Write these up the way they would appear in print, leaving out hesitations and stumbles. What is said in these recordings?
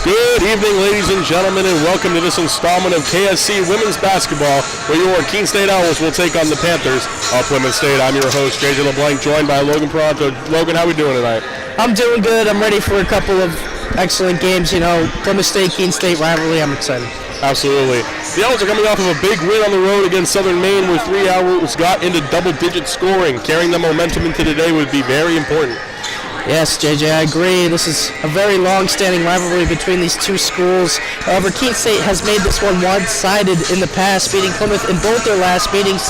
Good evening, ladies and gentlemen, and welcome to this installment of KSC Women's Basketball, where your Keene State Owls will take on the Panthers of Plymouth State. I'm your host, JJ LeBlanc, joined by Logan Pronto. Logan, how are we doing tonight? I'm doing good. I'm ready for a couple of excellent games. You know, Plymouth State, Keene State rivalry. I'm excited. Absolutely. The Owls are coming off of a big win on the road against Southern Maine, where 3 Owls got into double-digit scoring. Carrying the momentum into today would be very important. Yes, JJ, I agree. This is a very long-standing rivalry between these two schools. However, Keene State has made this one one-sided in the past, beating Plymouth in both their last meetings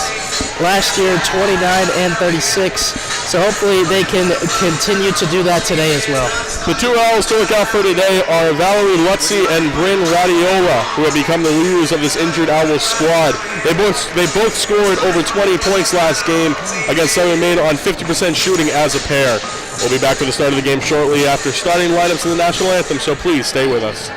last year, 29 and 36. So hopefully they can continue to do that today as well. The two Owls to look out for today are Valerie Lutzy and Bryn Radiola, who have become the leaders of this injured Owls squad. They both scored over 20 points last game against Southern Maine on 50% shooting as a pair. We'll be back for the start of the game shortly after starting lineups in the national anthem, so please stay with us.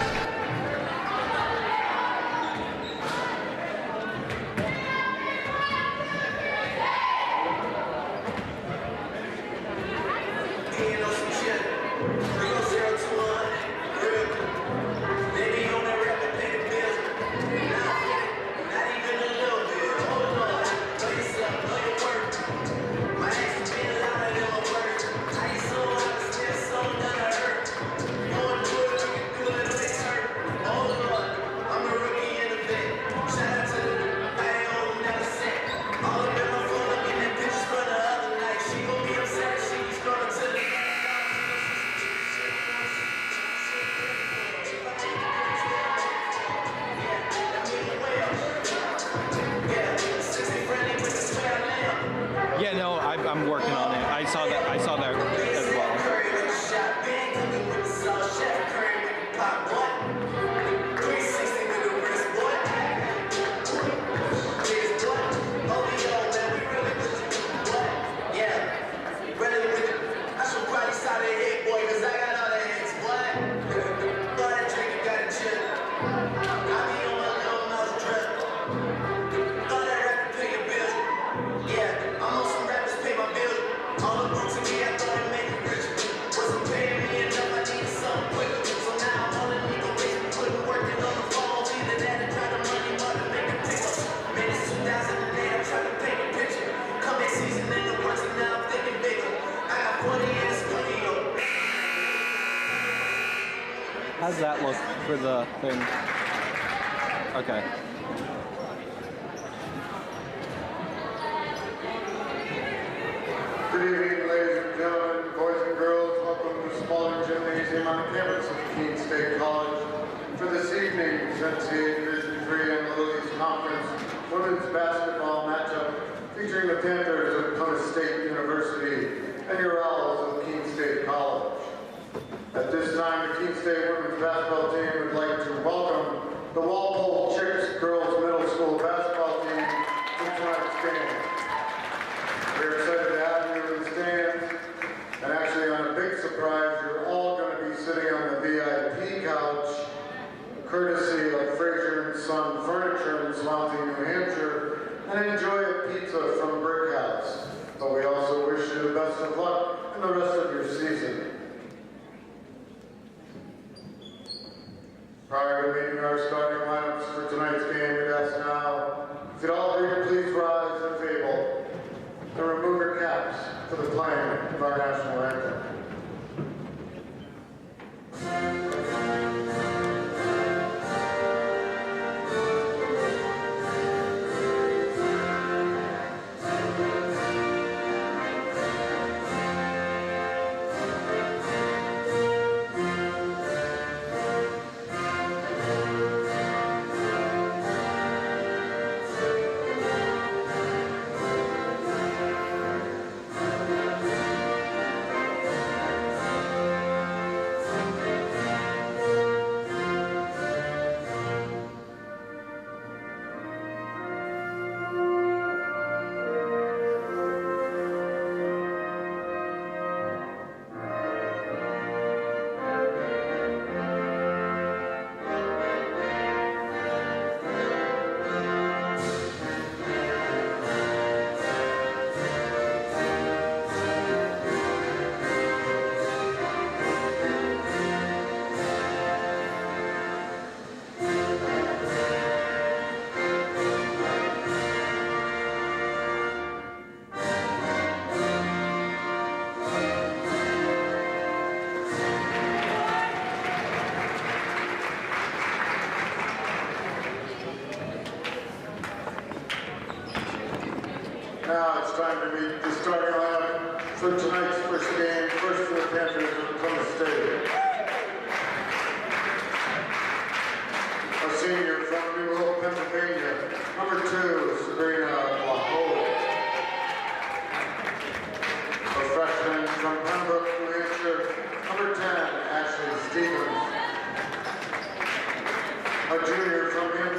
I'm working on it. I saw that as well. How's that look for the thing? Okay. Good evening, ladies and gentlemen, boys and girls. Welcome to the Spalding Gymnasium on the campus of Keene State College for this evening's NCAA Division III and Little East Conference women's basketball matchup featuring the Panthers of Plymouth State University and your Owls of Keene State College. At this time, the Keene State women's basketball team would like to welcome the Walpole Chicks Girls Middle School basketball team to tonight's game. We're excited to have you in the stands, and actually on a big surprise, you're all going to be sitting on the VIP couch, courtesy of Fraser & Son Furniture in Swansea, New Hampshire, and enjoy a pizza from Brick House. But we also wish you the best of luck in the rest of your season. Prior to meeting our starting lineups for tonight's game, we'd ask now, if you'd all agree to please rise if able and remove your caps for the playing of our national anthem.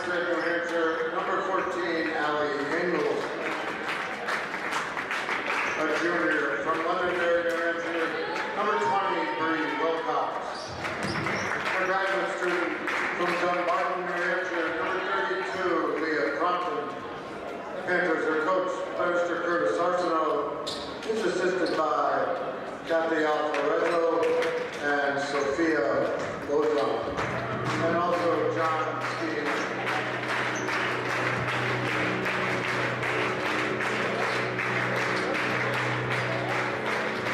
State, New Hampshire, number 14, Allie Ingalls. A junior from Londonderry, New Hampshire, number 20, Bree Wilcox. A graduate student from Dunbarton, New Hampshire, number 32, Leah Crompton. Panthers are coached by Mr. Curtis Arsenault. He's assisted by Kathy Alvarezo and Sophia Lozon, and also John Keene.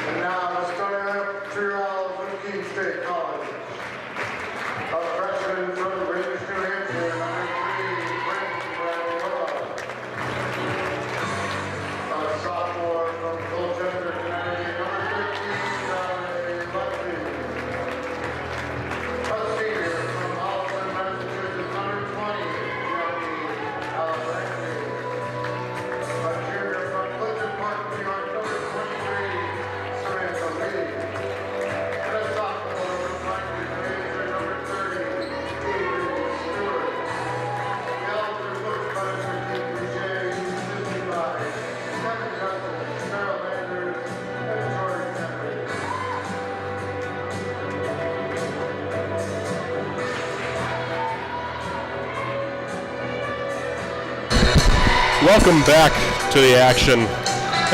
And now, starting up throughout from Keene State College. A freshman from Rangers, New Hampshire, number 3, Brent Radiola. A sophomore from Colchester, Connecticut, number 13, Valerie Lutfi. A senior from Holliston, Massachusetts, number 20, Jackie Alabranti. A junior from Clifton Park, New York, number 23, Samantha Lee. And a sophomore from Frankfurt, New Hampshire, number 30, Avery Stewart. The Owls are coached by Mr. Keith Boucher, assisted by Kevin Justin, Sarah Landers, and Jordan Henry. Welcome back to the action.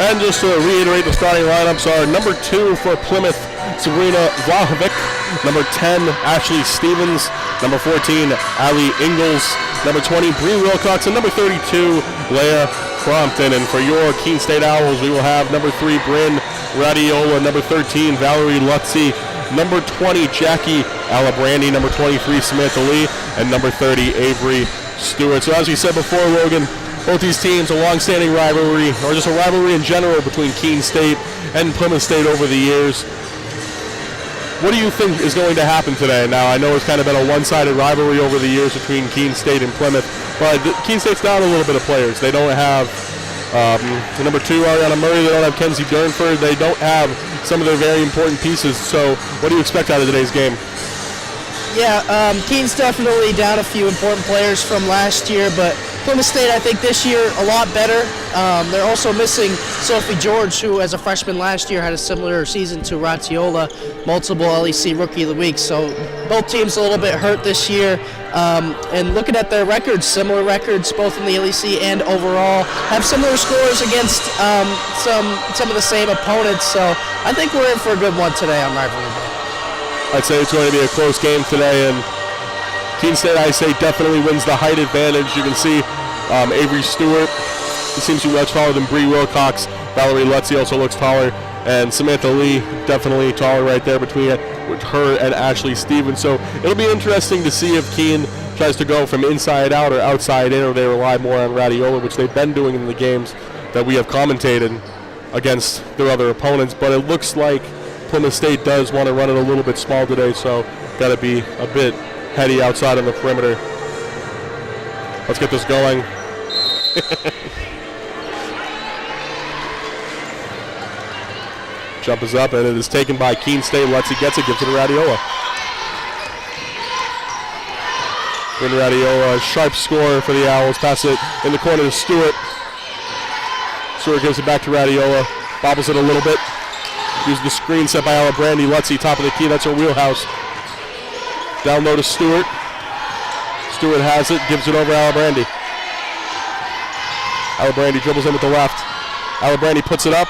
And just to reiterate, the starting lineups are number 2 for Plymouth, Sabrina Vlahovic. Number 10, Ashley Stevens. Number 14, Ali Ingalls. Number 20, Bree Wilcox. And number 32, Leah Crompton. And for your Keene State Owls, we will have number 3, Bryn Radiola. Number 13, Valerie Lutzi. Number 20, Jackie Alabranti. Number 23, Samantha Lee. And number 30, Avery Stewart. So as we said before, Logan, both these teams, a long-standing rivalry, or just a rivalry in general between Keene State and Plymouth State over the years. What do you think is going to happen today? Now, I know it's kind of been a one-sided rivalry over the years between Keene State and Plymouth, but Keene State's down a little bit of players. They don't have number 2, Ariana Murray. They don't have Kenzie Durnford. They don't have some of their very important pieces. So what do you expect out of today's game? Yeah, Keene's definitely down a few important players from last year, but Plymouth State, I think this year, a lot better. They're also missing Sophie George, who as a freshman last year had a similar season to Ratiola, multiple LEC Rookie of the Week. So both teams a little bit hurt this year. And looking at their records, similar records both in the LEC and overall, have similar scores against some of the same opponents. So I think we're in for a good one today on Rivalry Day. I'd say it's going to be a close game today, and Keene State, I say, definitely wins the height advantage. You can see Avery Stewart seems to be much taller than Bree Wilcox. Valerie Lutzi also looks taller, and Samantha Lee definitely taller right there between her and Ashley Stevens. So it'll be interesting to see if Keene tries to go from inside out or outside in, or they rely more on Radiola, which they've been doing in the games that we have commentated against their other opponents. But it looks like Plymouth State does want to run it a little bit small today, so got to be a bit heady outside on the perimeter. Let's get this going. Jump is up, and it is taken by Keene State. Lutzi gets it, gives it to Radiola. Bryn Radiola, sharp score for the Owls. Pass it in the corner to Stewart. Stewart gives it back to Radiola. Bobbles it a little bit. Uses the screen set by Alabranti. Lutzi, top of the key. That's her wheelhouse. Down low to Stewart. Stewart has it, gives it over to Alabranti. Alabranti dribbles in with the left. Alabranti puts it up.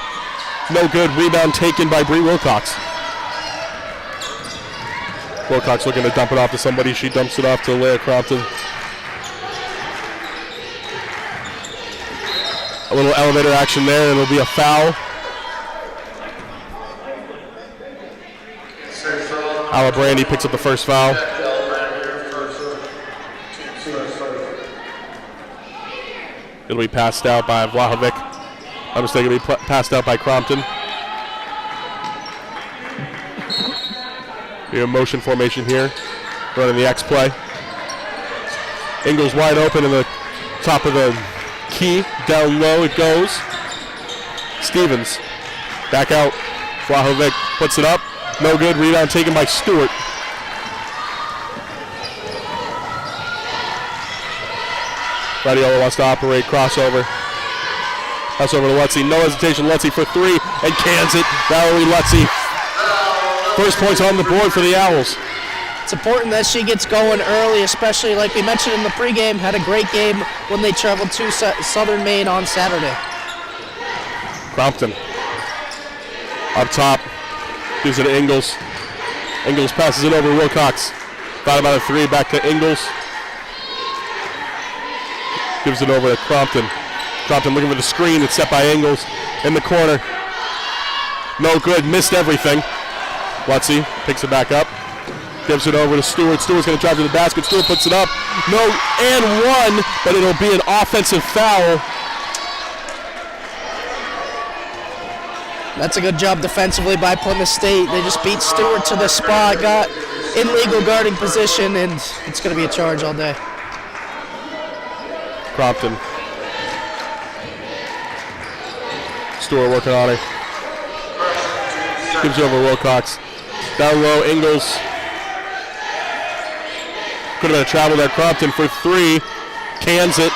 No good. Rebound taken by Bree Wilcox. Wilcox looking to dump it off to somebody. She dumps it off to Leah Crompton. A little elevator action there, and it'll be a foul. Alabranti picks up the first foul. It'll be passed out by Vlahovic. I'm mistaken, it'll be passed out by Crompton. We have a motion formation here, running the X play. Ingalls wide open in the top of the key. Down low it goes. Stevens back out. Vlahovic puts it up. No good. Rebound taken by Stewart. Radiola wants to operate, crossover. Crossover to Lutzy, no hesitation, Lutzy for three, and cans it. Valerie Lutzy. First points on the board for the Owls. It's important that she gets going early, especially like we mentioned in the pregame, had a great game when they traveled to Southern Maine on Saturday. Crompton. Up top, gives it to Ingles. Ingles passes it over Wilcox. Thought about a three, back to Ingles. Gives it over to Crompton. Crompton looking for the screen, it's set by Ingles in the corner. No good, missed everything. Lutzy picks it back up. Gives it over to Stewart. Stewart's going to drive to the basket. Stewart puts it up. No, and one, but it'll be an offensive foul. That's a good job defensively by Plymouth State. They just beat Stewart to the spot, got in legal guarding position, and it's going to be a charge all day. Crompton. Stewart working on it. Gives it over Wilcox. Down low, Ingles. Could have been a travel there. Crompton for three. Cans it.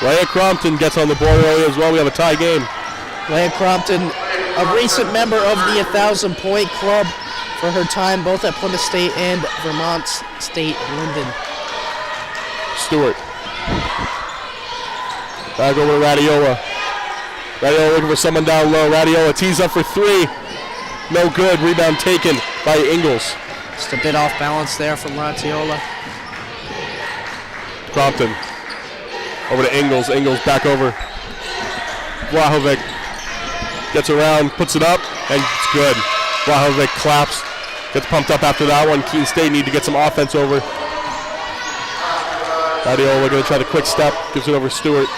Leia Crompton gets on the board early as well. We have a tie game. Leia Crompton, a recent member of the 1,000-point club for her time both at Plymouth State and Vermont State Linden. Stewart. Back over to Radiola. Radiola looking for someone down low. Radiola tees up for three. No good. Rebound taken by Ingles. Just a bit off balance there from Radiola. Crompton. Over to Ingles. Ingles back over. Vlahovic gets around, puts it up, and it's good. Vlahovic claps. Gets pumped up after that one. Keene State need to get some offense over. Radiola going to try the quick step. Gives it over Stewart.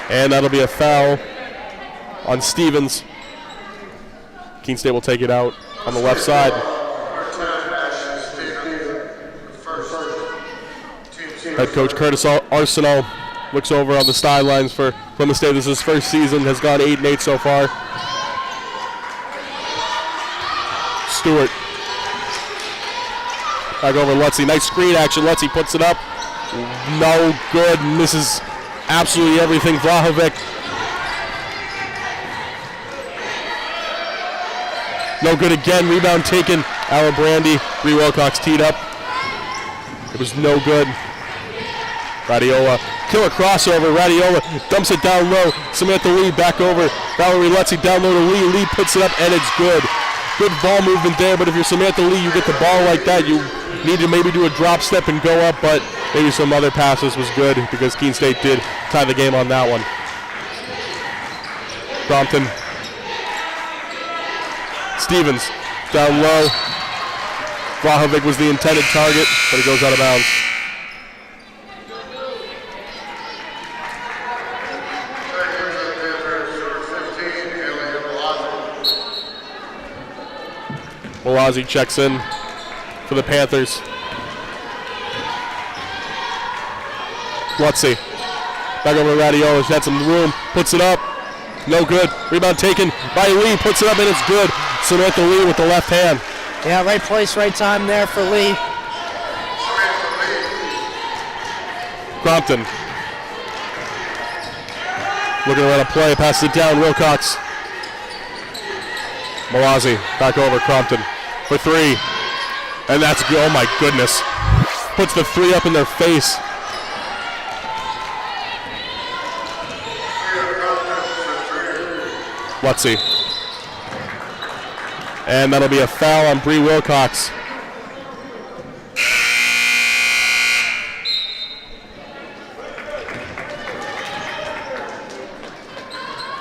And that'll be a foul on Stevens. Keene State will take it out on the left side. Head coach Curtis Arsenal looks over on the sidelines for Plymouth State. This is his first season, has gone 8-8 so far. Stewart. Back over Lutzy. Nice screen action. Lutzy puts it up. No good. Misses absolutely everything. Vlahovic. No good again. Rebound taken. Alabrandy. Bree Wilcox teed up. It was no good. Radiola. Killer crossover. Radiola dumps it down low. Samantha Lee back over. Valerie Lutzy down low to Lee. Lee puts it up and it's good. Good ball movement there, but if you're Samantha Lee, you get the ball like that, you need to maybe do a drop step and go up, but maybe some other passes was good because Keene State did tie the game on that one. Crompton. Stevens down low. Vlahovic was the intended target, but he goes out of bounds. Malazzi checks in for the Panthers. Lutzy. Back over to Radiola. She had some room. Puts it up. No good. Rebound taken by Lee. Puts it up and it's good. Samantha Lee with the left hand. Yeah, right place, right time there for Lee. Crompton. Looking to run a play. Passes it down. Wilcox. Malazzi back over Crompton for three. And that's good. Oh my goodness. Puts the three up in their face. Lutzy. And that'll be a foul on Bree Wilcox.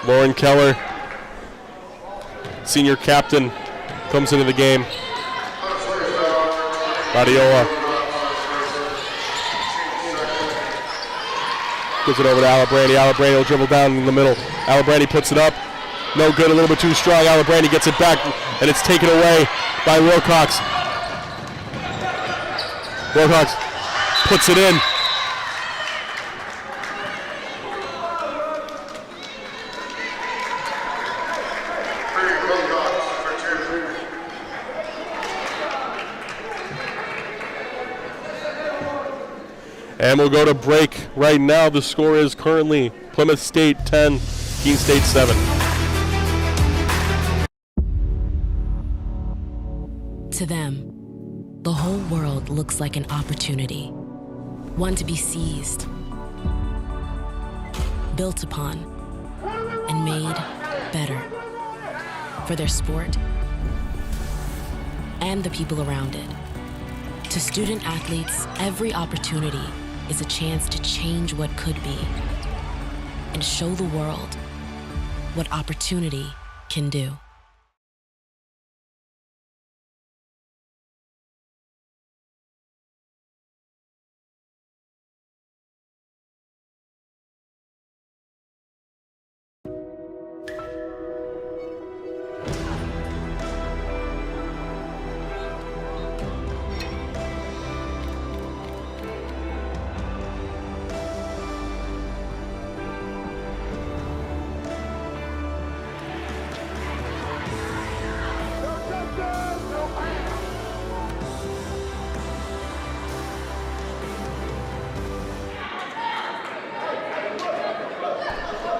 Lauren Keller, senior captain, comes into the game. Radiola gives it over to Alabrandy. Alabrandy will dribble down in the middle. Alabrandy puts it up. No good, a little bit too strong. Alabrandy gets it back, and it's taken away by Wilcox. Wilcox puts it in. And we'll go to break right now. The score is currently Plymouth State 10, Keene State 7. To them, the whole world looks like an opportunity, one to be seized, built upon, and made better for their sport and the people around it. To student athletes, every opportunity is a chance to change what could be and show the world what opportunity can do.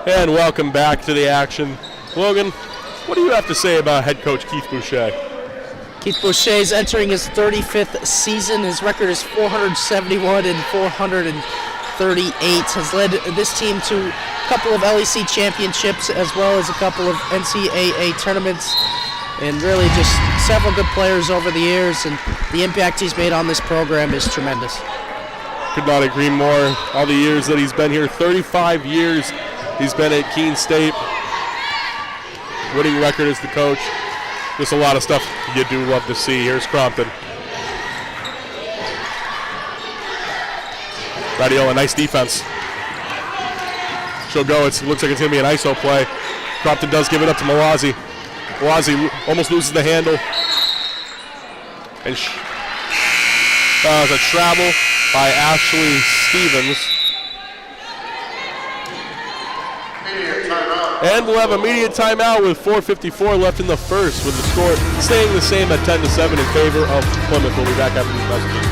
And welcome back to the action. Logan, what do you have to say about head coach Keith Boucher? Keith Boucher is entering his 35th season. His record is 471 and 438. Has led this team to a couple of LEC championships as well as a couple of NCAA tournaments, and really just several good players over the years, and the impact he's made on this program is tremendous. Could not agree more. All the years that he's been here, 35 years he's been at Keene State. Winning record as the coach. Just a lot of stuff you do love to see. Here's Crompton. Radiola, nice defense. She'll go. It looks like it's going to be an ISO play. Crompton does give it up to Malazi. Malazi almost loses the handle. And that was a travel by Ashley Stevens. And we'll have a immediate timeout with 4:54 left in the first, with the score staying the same at 10-7 in favor of Plymouth. We'll be back after these messages.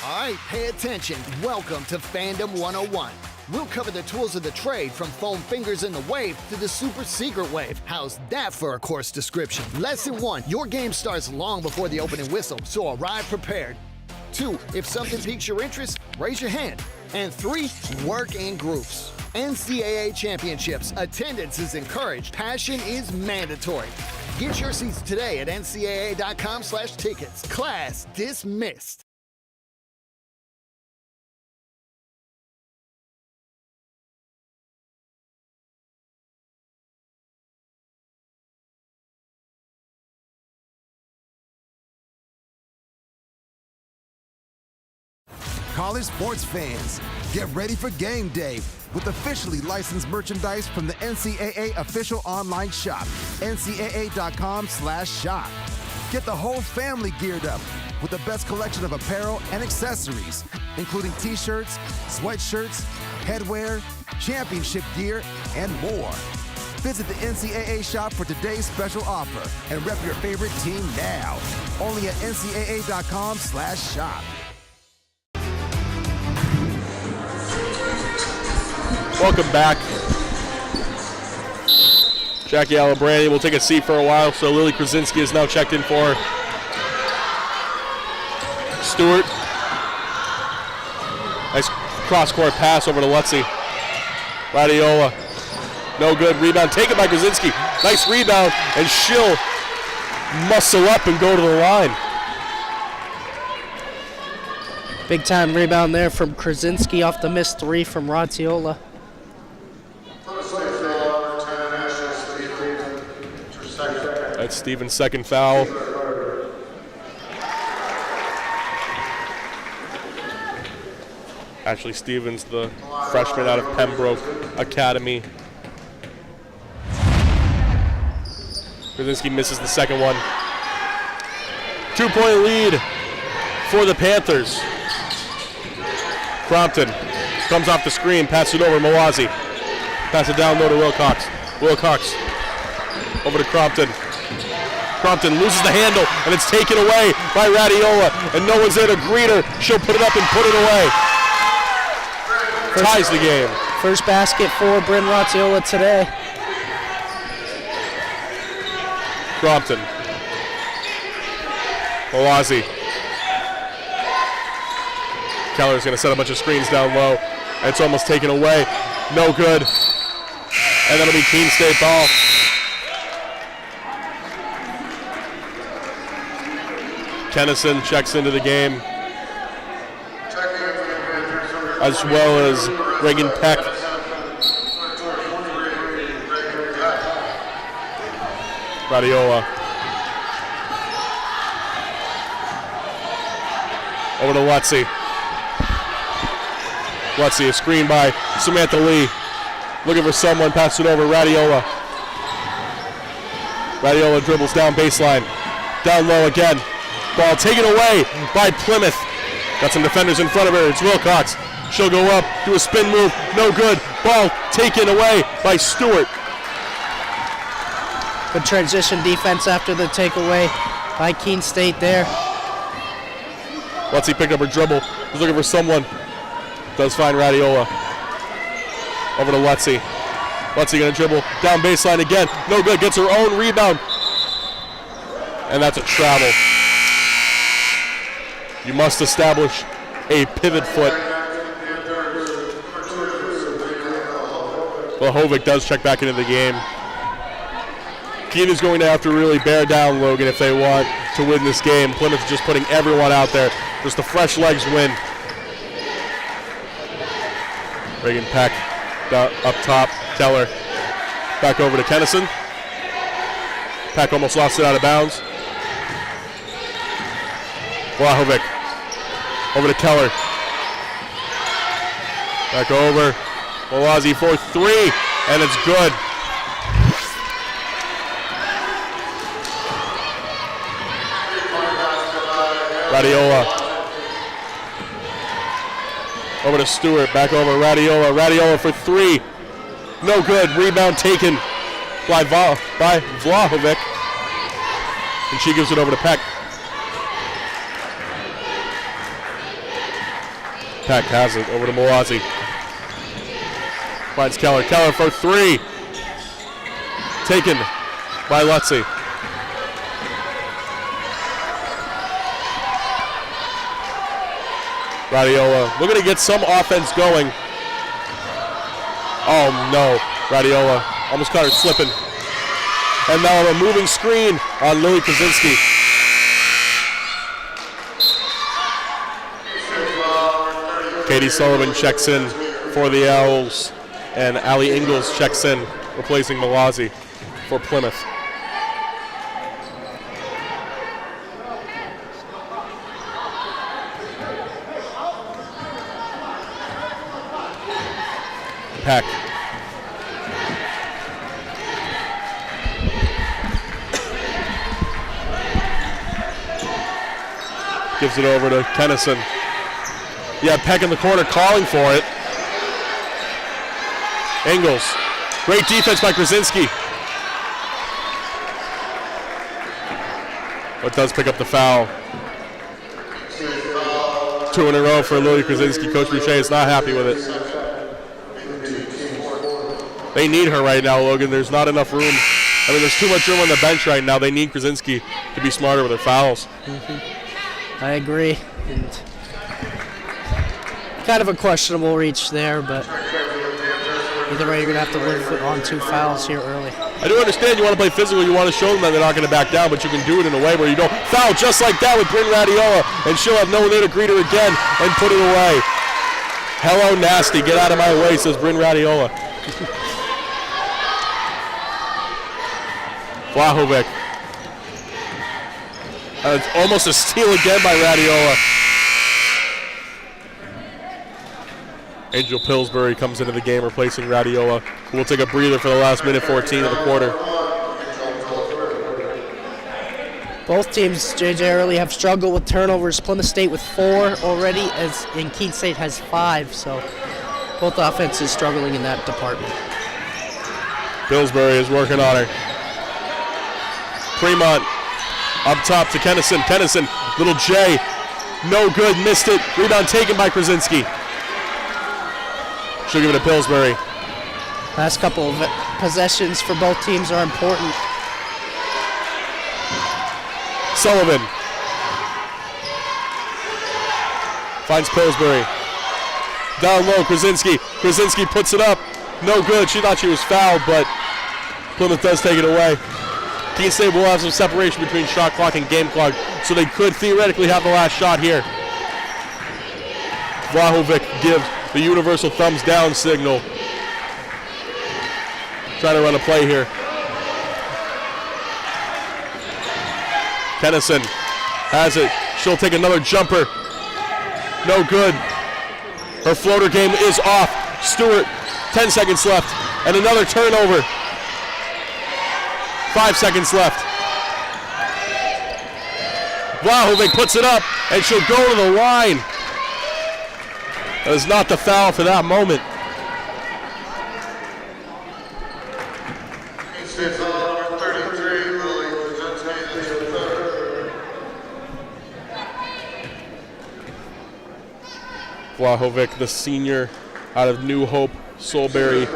All right, pay attention. Welcome to Fandom 101. We'll cover the tools of the trade, from foam fingers in the wave to the super secret wave. How's that for a course description? Lesson 1, your game starts long before the opening whistle, so arrive prepared. 2, if something piques your interest, raise your hand. And 3, work in groups. NCAA championships. Attendance is encouraged. Passion is mandatory. Get your seats today at ncaa.com/tickets. Class dismissed. College sports fans, get ready for game day with officially licensed merchandise from the NCAA official online shop, ncaa.com/shop. Get the whole family geared up with the best collection of apparel and accessories, including t-shirts, sweatshirts, headwear, championship gear, and more. Visit the NCAA shop for today's special offer and rep your favorite team now. Only at ncaa.com/shop. Welcome back. Jackie Alabrani will take a seat for a while, so Lily Krasinski is now checked in for Stewart. Nice cross-court pass over to Lutzy. Radiola, no good. Rebound taken by Krasinski. Nice rebound, and she'll muscle up and go to the line. Big time rebound there from Krasinski off the missed three from Radiola. That's Stevens' second foul. Ashley Stevens, the freshman out of Pembroke Academy. Krasinski misses the second one. 2-point lead for the Panthers. Crompton comes off the screen, passes it over Malazi. Pass it down low to Wilcox. Wilcox over to Crompton. Crompton loses the handle, and it's taken away by Radiola, and no one's there to greet her. She'll put it up and put it away. Ties the game. First basket for Bryn Ratiola today. Crompton. Malazzi. Keller's going to set a bunch of screens down low. It's almost taken away. No good. And that'll be Keene State ball. Kennison checks into the game, as well as Reagan Peck. Radiola. Over to Lutzy. Lutzy, a screen by Samantha Lee. Looking for someone, pass it over, Radiola. Radiola dribbles down baseline. Down low again. Ball taken away by Plymouth. Got some defenders in front of her. It's Wilcox. She'll go up, do a spin move. No good. Ball taken away by Stewart. Good transition defense after the takeaway by Keene State there. Lutzy picked up her dribble. Was looking for someone. Does find Radiola. Over to Lutzy. Lutzy gonna dribble down baseline again. No good. Gets her own rebound. And that's a travel. You must establish a pivot foot. Well, Hovick does check back into the game. Keene is going to have to really bear down Logan if they want to win this game. Plymouth is just putting everyone out there. Just the fresh legs win. Reagan Peck up top. Keller back over to Kennison. Peck almost lost it out of bounds. Vlahovic over to Keller. Back over. Malazzi for three, and it's good. Radiola. Over to Stewart, back over Radiola. Radiola for three. No good. Rebound taken by Vlahovic. And she gives it over to Peck. Peck has it over to Malazzi. Finds Keller. Keller for three. Taken by Lutzy. Radiola looking to get some offense going. Oh no, Radiola almost caught her slipping. And now a moving screen on Lily Krasinski. Katie Sullivan checks in for the Owls, and Allie Ingalls checks in, replacing Malazzi for Plymouth. Peck. Gives it over to Kennison. Yeah, Peck in the corner calling for it. Ingalls. Great defense by Krasinski. But does pick up the foul. 2 in a row for Lily Krasinski. Coach Boucher is not happy with it. They need her right now, Logan. There's not enough room. I mean, there's too much room on the bench right now. They need Krasinski to be smarter with her fouls. I agree. And kind of a questionable reach there, but either way, you're going to have to live on 2 fouls here early. I do understand you want to play physical. You want to show them that they're not going to back down, but you can do it in a way where you don't foul just like that with Bryn Radiola, and she'll have no one there to greet her again and put it away. Hello, nasty. Get out of my way, says Bryn Radiola. Vlahovic. It's almost a steal again by Radiola. Angel Pillsbury comes into the game replacing Radiola, who will take a breather for the last minute 14 of the quarter. Both teams, JJ Early, have struggled with turnovers. Plymouth State with 4 already, and Keene State has 5, so both offenses struggling in that department. Pillsbury is working on her. Fremont Up top to Kennison. Kennison, little J. No good, missed it. Rebound taken by Krasinski. She'll give it to Pillsbury. Last couple of possessions for both teams are important. Sullivan finds Pillsbury. Down low, Krasinski. Krasinski puts it up. No good. She thought she was fouled, but Plymouth does take it away. Keene State will have some separation between shot clock and game clock, so they could theoretically have the last shot here. Vlahovic gives the universal thumbs down signal. Trying to run a play here. Kennison has it. She'll take another jumper. No good. Her floater game is off. Stewart, 10 seconds left. And another turnover. 5 seconds left. Vlahovic puts it up, and she'll go to the line. That is not the foul for that moment. Vlahovic, the senior out of New Hope, Soulbury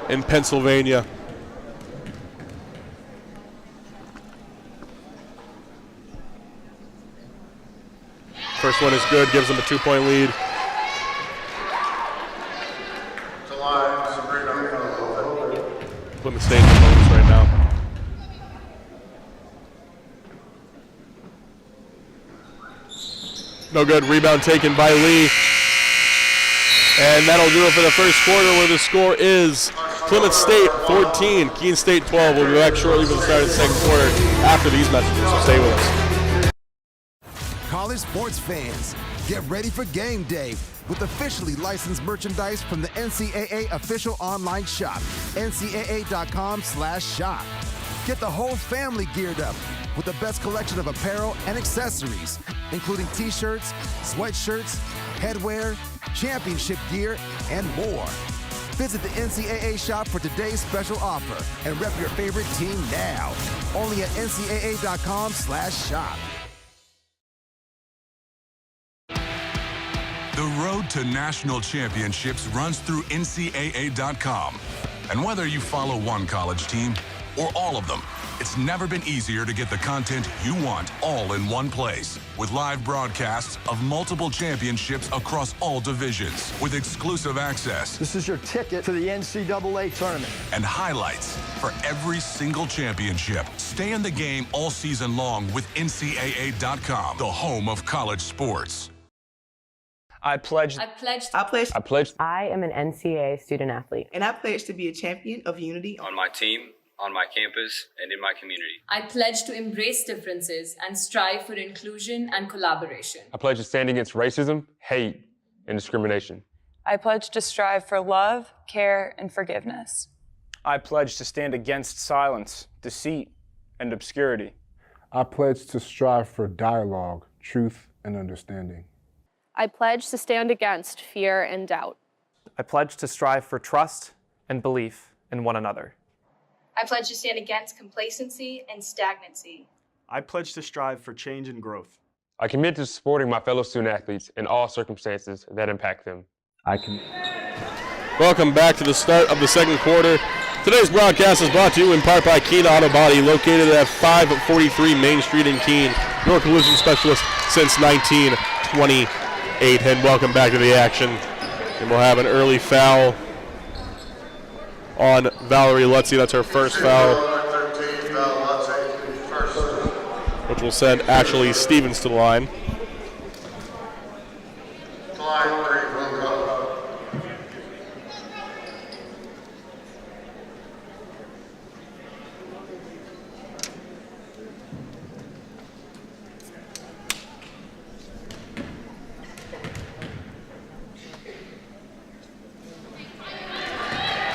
in Pennsylvania. First one is good, gives them a 2-point lead. Plymouth State in the bonus right now. No good, rebound taken by Lee. And that'll do it for the first quarter, where the score is Plymouth State 14, Keene State 12. We'll be back shortly for the start of the second quarter after these messages, so stay with us. College sports fans, get ready for game day with officially licensed merchandise from the NCAA official online shop, ncaa.com/shop. Get the whole family geared up with the best collection of apparel and accessories, including t-shirts, sweatshirts, headwear, championship gear, and more. Visit the NCAA shop for today's special offer and rep your favorite team now. Only at ncaa.com/shop. The road to national championships runs through NCAA.com. And whether you follow one college team or all of them, it's never been easier to get the content you want all in one place. With live broadcasts of multiple championships across all divisions, with exclusive access. This is your ticket to the NCAA tournament. And highlights for every single championship. Stay in the game all season long with NCAA.com, the home of college sports. I pledge. I pledge. I pledge. I pledge. I am an NCAA student athlete. And I pledge to be a champion of unity on my team, on my campus, and in my community. I pledge to embrace differences and strive for inclusion and collaboration. I pledge to stand against racism, hate, and discrimination. I pledge to strive for love, care, and forgiveness. I pledge to stand against silence, deceit, and obscurity. I pledge to strive for dialogue, truth, and understanding. I pledge to stand against fear and doubt. I pledge to strive for trust and belief in one another. I pledge to stand against complacency and stagnancy. I pledge to strive for change and growth. I commit to supporting my fellow student athletes in all circumstances that impact them. Welcome back to the start of the second quarter. Today's broadcast is brought to you in part by Keene Auto Body, located at 543 Main Street in Keene, your collision specialist since 1928. And welcome back to the action. And we'll have an early foul on Valerie Lutzy. That's her first foul, which will send Ashley Stevens to the line.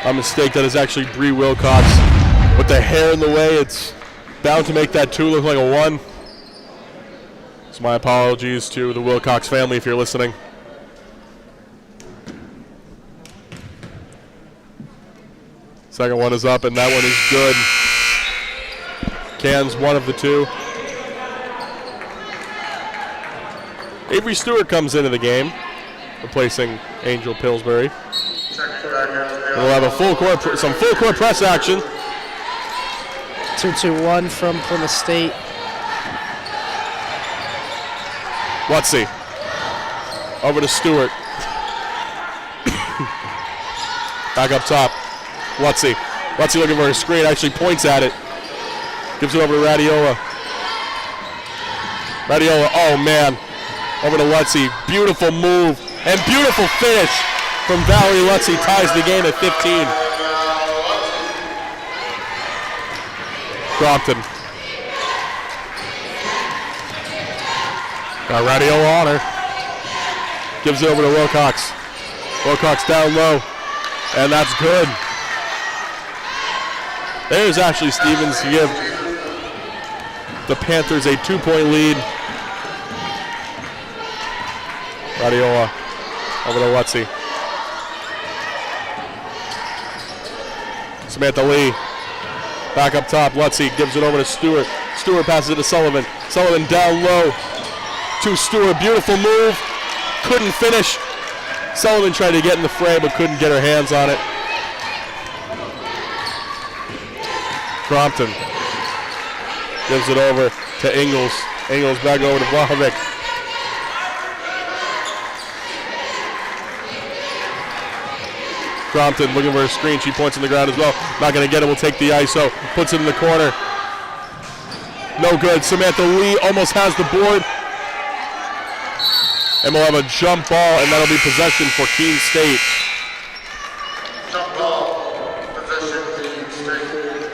A mistake that is actually Bree Wilcox. With the hair in the way, it's bound to make that 2 look like a 1. So my apologies to the Wilcox family if you're listening. Second one is up, and that one is good. Can's one of the 2. Avery Stewart comes into the game, replacing Angel Pillsbury. And we'll have a some full court press action. 2-2-1 from Plymouth State. Lutzy. Over to Stewart. Back up top. Lutzy. Lutzy looking for a screen, actually points at it. Gives it over to Radiola. Radiola, oh man. Over to Lutzy. Beautiful move and beautiful finish from Valerie Lutzy. Ties the game at 15. Crompton. Got Radiola on her. Gives it over to Wilcox. Wilcox down low. And that's good. There's Ashley Stevens to give the Panthers a 2-point lead. Radiola over to Lutzy. Samantha Lee back up top. Lutzy gives it over to Stewart. Stewart passes it to Sullivan. Sullivan down low to Stewart. Beautiful move. Couldn't finish. Sullivan tried to get in the fray but couldn't get her hands on it. Crompton gives it over to Ingles. Ingles back over to Vlahovic. Crompton looking for a screen. She points on the ground as well. Not going to get it. Will take the ISO. Puts it in the corner. No good. Samantha Lee almost has the board. And we'll have a jump ball, and that'll be possession for Keene State. Jump ball, possession Keene State.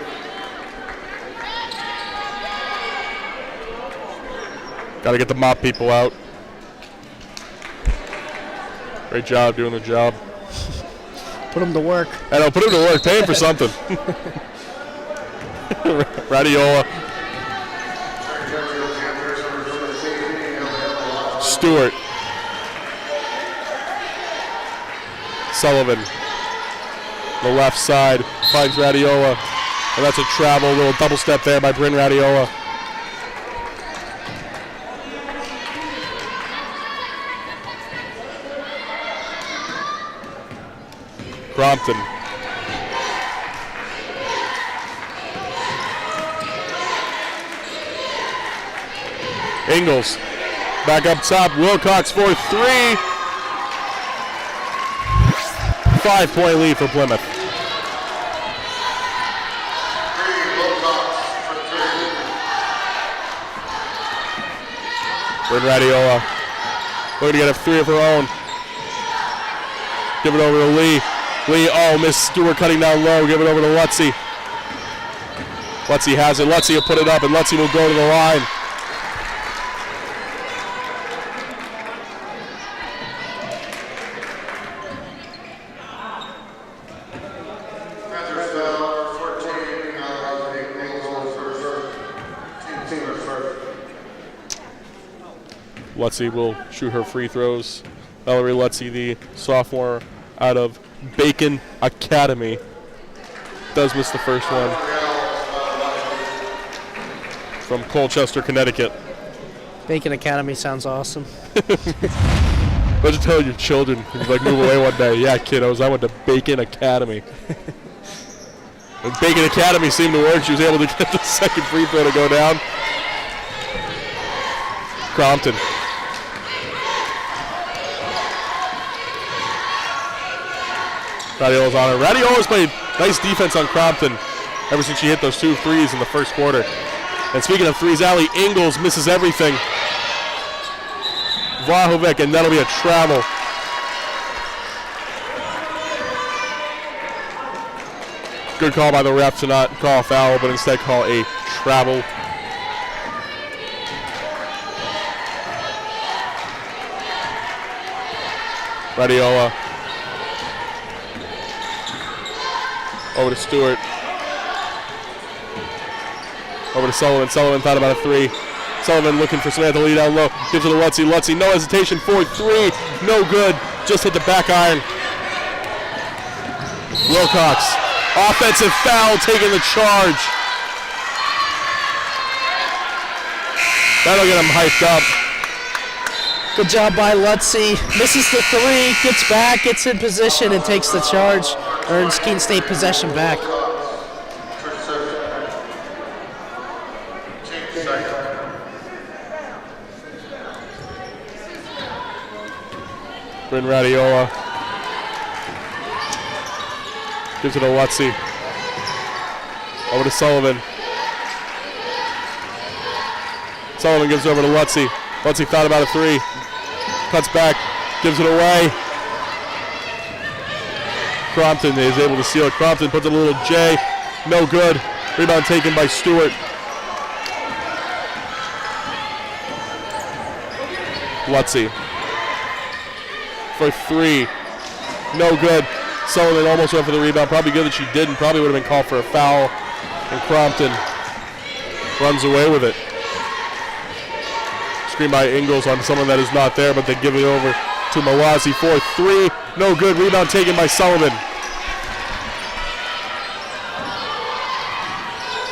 Got to get the mop people out. Great job doing the job. Put them to work. I know, put them to work. Pay him for something. Radiola. Stewart. Sullivan. The left side finds Radiola. And that's a travel, little double step there by Bryn Radiola. Crompton. Ingles. Back up top. Wilcox for 3. 5-point lead for Plymouth. Bryn Radiola looking to get a 3 of her own. Give it over to Lee. Lee, oh, Miss Stewart cutting down low. Give it over to Lutzy. Lutzy has it. Lutzy will put it up, and Lutzy will go to the line. Lutzy will shoot her free throws. Valerie Lutzy, the sophomore out of Bacon Academy, does miss the first one. From Colchester, Connecticut. Bacon Academy sounds awesome. Let's tell your children, like, move away one day. Yeah, kiddos, I went to Bacon Academy. And Bacon Academy seemed to work. She was able to get the second free throw to go down. Crompton. Radiola's on her. Radiola's played nice defense on Crompton ever since she hit those 2 threes in the first quarter. And speaking of threes, Allie Ingles misses everything. Vlahovic, and that'll be a travel. Good call by the ref to not call a foul, but instead call a travel. Radiola. Over to Stewart. Over to Sullivan. Sullivan thought about a 3. Sullivan looking for Samantha Lee down low. Gives it to Lutzy. Lutzy, no hesitation for 3. No good. Just hit the back iron. Wilcox. Offensive foul, taking the charge. That'll get him hyped up. Good job by Lutzy. Misses the three, gets back, gets in position, and takes the charge. Earns Keene State possession back. Bryn Radiola gives it to Lutzy. Over to Sullivan. Sullivan gives it over to Lutzy. Lutzy thought about a three. Cuts back, gives it away. Crompton is able to seal it. Crompton puts a little J. No good. Rebound taken by Stewart. Lutzy for three. No good. Sullivan almost went for the rebound. Probably good that she didn't. Probably would have been called for a foul. And Crompton runs away with it. Screen by Ingles on someone that is not there, but they give it over to Mawazi for three. No good. Rebound taken by Sullivan.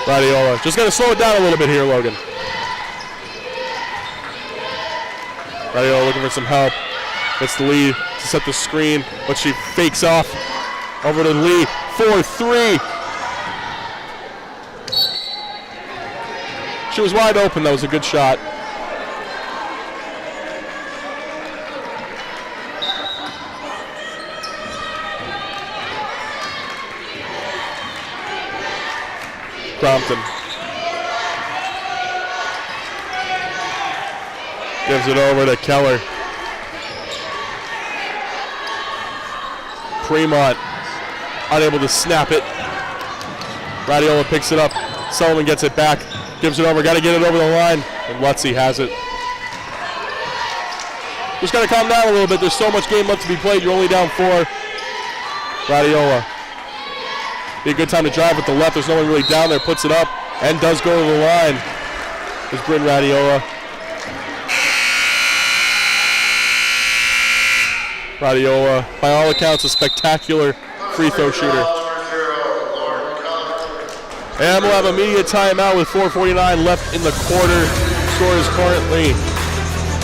Radiola just going to slow it down a little bit here, Logan. Radiola looking for some help. Gets the lead to set the screen, but she fakes off over to Lee for three. She was wide open. That was a good shot. Crompton gives it over to Keller. Fremont unable to snap it. Radiola picks it up. Sullivan gets it back. Gives it over. Got to get it over the line. And Lutzy has it. Just got to calm down a little bit. There's so much game left to be played. You're only down 4. Radiola. Be a good time to drive with the left. There's no one really down there. Puts it up and does go to the line. There's Bryn Radiola. Radiola, by all accounts, a spectacular free throw shooter. And we'll have a media timeout with 4:49 left in the quarter. Score is currently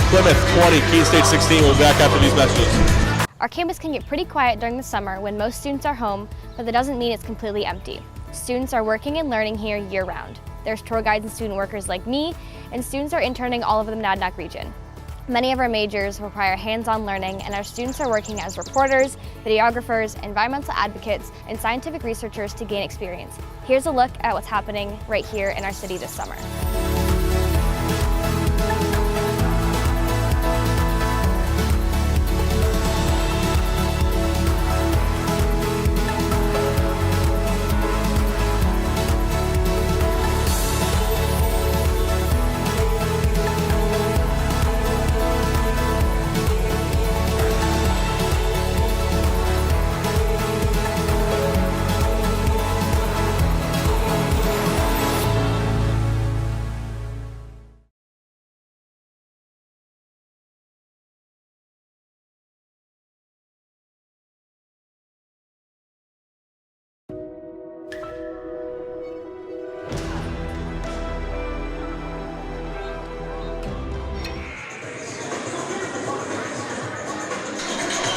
Plymouth 20, Keene State 16. We'll be back after these messages. Our campus can get pretty quiet during the summer when most students are home, but that doesn't mean it's completely empty. Students are working and learning here year-round. There's tour guides and student workers like me, and students are interning all over the Monadnock region. Many of our majors require hands-on learning, and our students are working as reporters, videographers, environmental advocates, and scientific researchers to gain experience. Here's a look at what's happening right here in our city this summer.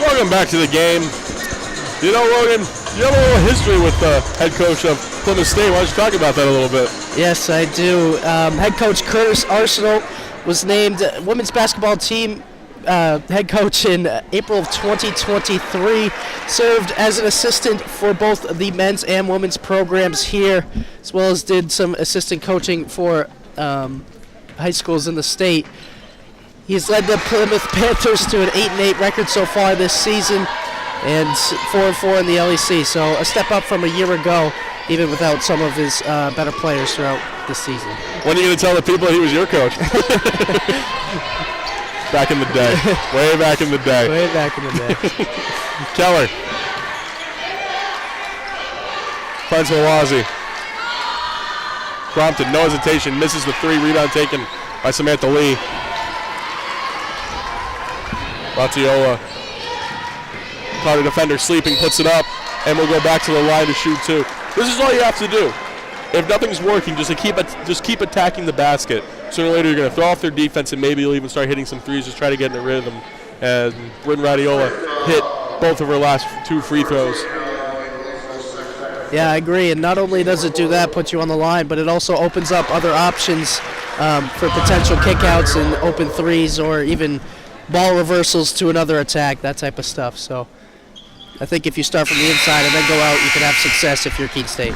Welcome back to the game. You know, Logan, you have a little history with the head coach of Plymouth State. Why don't you talk about that a little bit? Yes, I do. Head coach Curtis Arsenal was named women's basketball team head coach in April of 2023. Served as an assistant for both the men's and women's programs here, as well as did some assistant coaching for high schools in the state. He's led the Plymouth Panthers to an 8-8 record so far this season, and 4-4 in the LEC. So a step up from a year ago, even without some of his better players throughout the season. When are you going to tell the people he was your coach? Back in the day. Way back in the day. Way back in the day. Keller. Finds Mawazi. Crompton, no hesitation, misses the three. Rebound taken by Samantha Lee. Latiola. Caught a defender sleeping, puts it up, and we'll go back to the line to shoot two. This is all you have to do. if nothing's working, just keep attacking the basket. Sooner or later, you're going to throw off their defense, and maybe you'll even start hitting some threes. Just try to get in the rhythm. And Bryn Radiola hit both of her last 2 free throws. Yeah, I agree. And not only does it do that, put you on the line, but it also opens up other options for potential kickouts and open threes, or even ball reversals to another attack, that type of stuff. So I think if you start from the inside and then go out, you can have success if you're Keene State.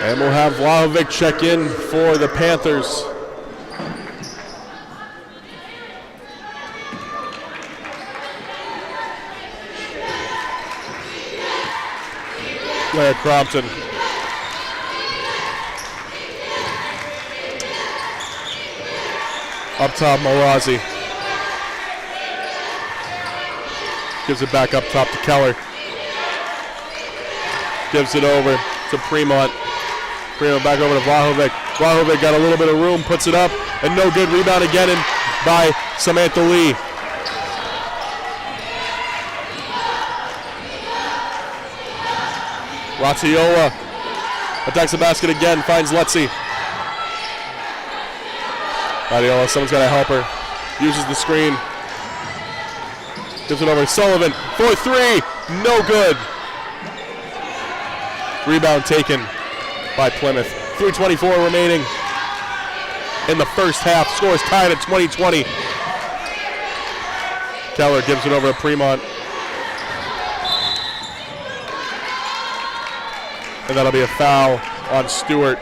And we'll have Vlahovic check in for the Panthers. Claire Crompton. Up top, Marazi. Gives it back up top to Keller. Gives it over to Fremont. Fremont back over to Vlahovic. Vlahovic got a little bit of room, puts it up, and no good. Rebound again by Samantha Lee. Ratiola attacks the basket again, finds Lutzy. Radiola, someone's got to help her. Uses the screen. Gives it over to Sullivan for 3. No good. Rebound taken by Plymouth. 3:24 remaining in the first half. Score is tied at 20-20. Keller gives it over to Fremont. And that'll be a foul on Stewart.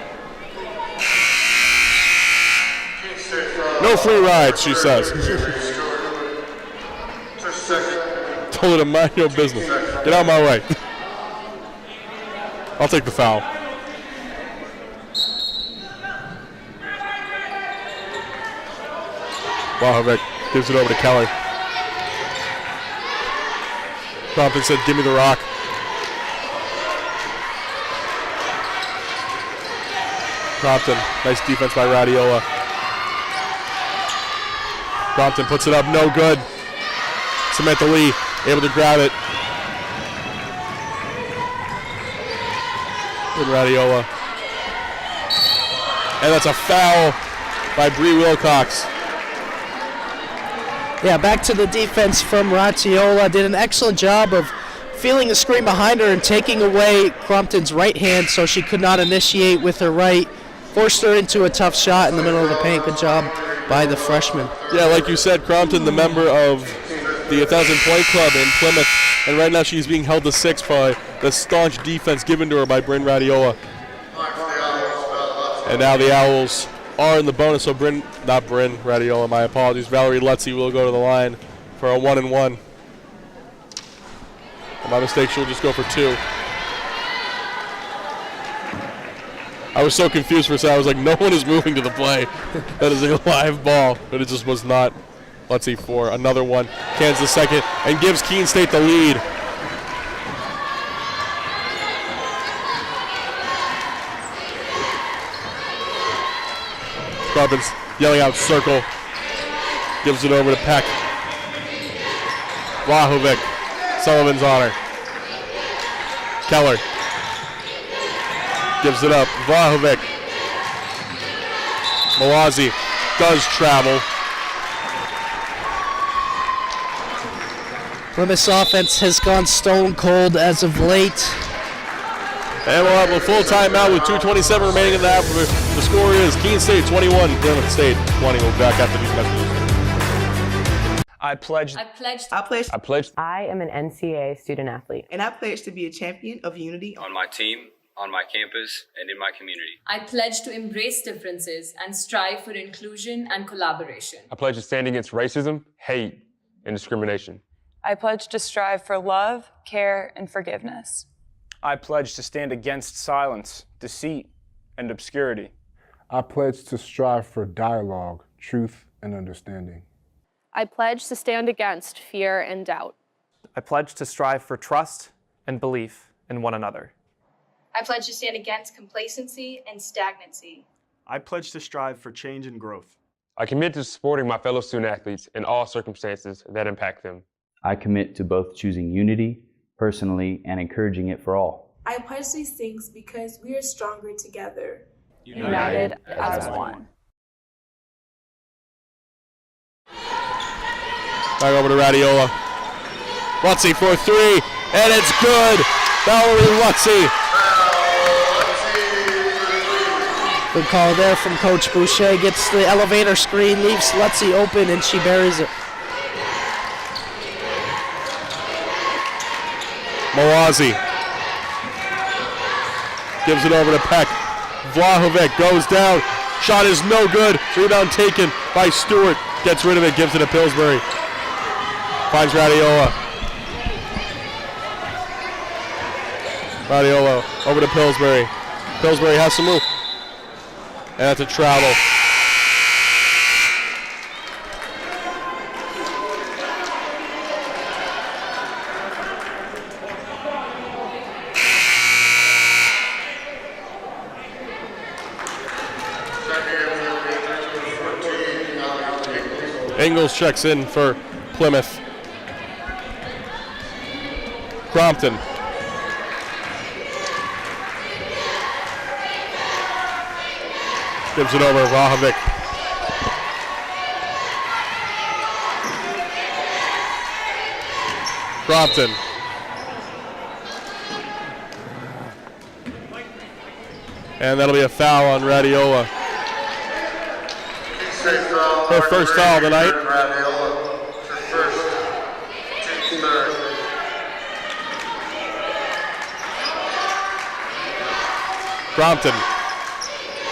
No free rides, she says. Told her to mind your business. Get out of my way. I'll take the foul. Vlahovic gives it over to Keller. Crompton said, give me the rock. Crompton, nice defense by Radiola. Crompton puts it up, no good. Samantha Lee able to grab it. Good Radiola. And that's a foul by Bree Wilcox. Yeah, back to the defense from Ratiola. Did an excellent job of feeling the screen behind her and taking away Crompton's right hand so she could not initiate with her right. Forced her into a tough shot in the middle of the paint. Good job by the freshman. Yeah, like you said, Crompton, the member of the 1,000 Point Club in Plymouth, and right now she's being held to 6 by the staunch defense given to her by Bryn Radiola. And now the Owls are in the bonus, so not Bryn Radiola, my apologies. Valerie Lutzy will go to the line for a 1-and-1. My mistake, she'll just go for 2. I was so confused for a second. I was like, no one is moving to the play. That is a live ball, but it just was not. Lutzy for another one. Kansas second, and gives Keene State the lead. Crompton's yelling out circle. Gives it over to Peck. Vlahovic. Sullivan's on her. Keller. Gives it up. Vlahovic. Malazi does travel. Plymouth's offense has gone stone cold as of late. And we'll have a full timeout with 2:27 remaining in the half. The score is Keene State 21, Plymouth State 20. We'll be back after these messages. I pledge. I am an NCAA student athlete. And I pledge to be a champion of unity on my team, on my campus, and in my community. I pledge to embrace differences and strive for inclusion and collaboration. I pledge to stand against racism, hate, and discrimination. I pledge to strive for love, care, and forgiveness. I pledge to stand against silence, deceit, and obscurity. I pledge to strive for dialogue, truth, and understanding. I pledge to stand against fear and doubt. I pledge to strive for trust and belief in one another. I pledge to stand against complacency and stagnancy. I pledge to strive for change and growth. I commit to supporting my fellow student athletes in all circumstances that impact them. I commit to both choosing unity personally and encouraging it for all. I pledge these things because we are stronger together. United as one. Back over to Radiola. Lutzy for three, and it's good. Valerie Lutzy. Good call there from Coach Boucher. Gets the elevator screen, leaves Lutzy open, and she buries it. Mawazzi gives it over to Peck. Vlahovic goes down. Shot is no good. Rebound taken by Stewart. Gets rid of it, gives it to Pillsbury. Finds Radiola. Radiola over to Pillsbury. Pillsbury has some room. And that's a travel. Ingles checks in for Plymouth. Crompton. Gives it over, Vlahovic. Crompton. And that'll be a foul on Radiola. Her first foul of the night. Crompton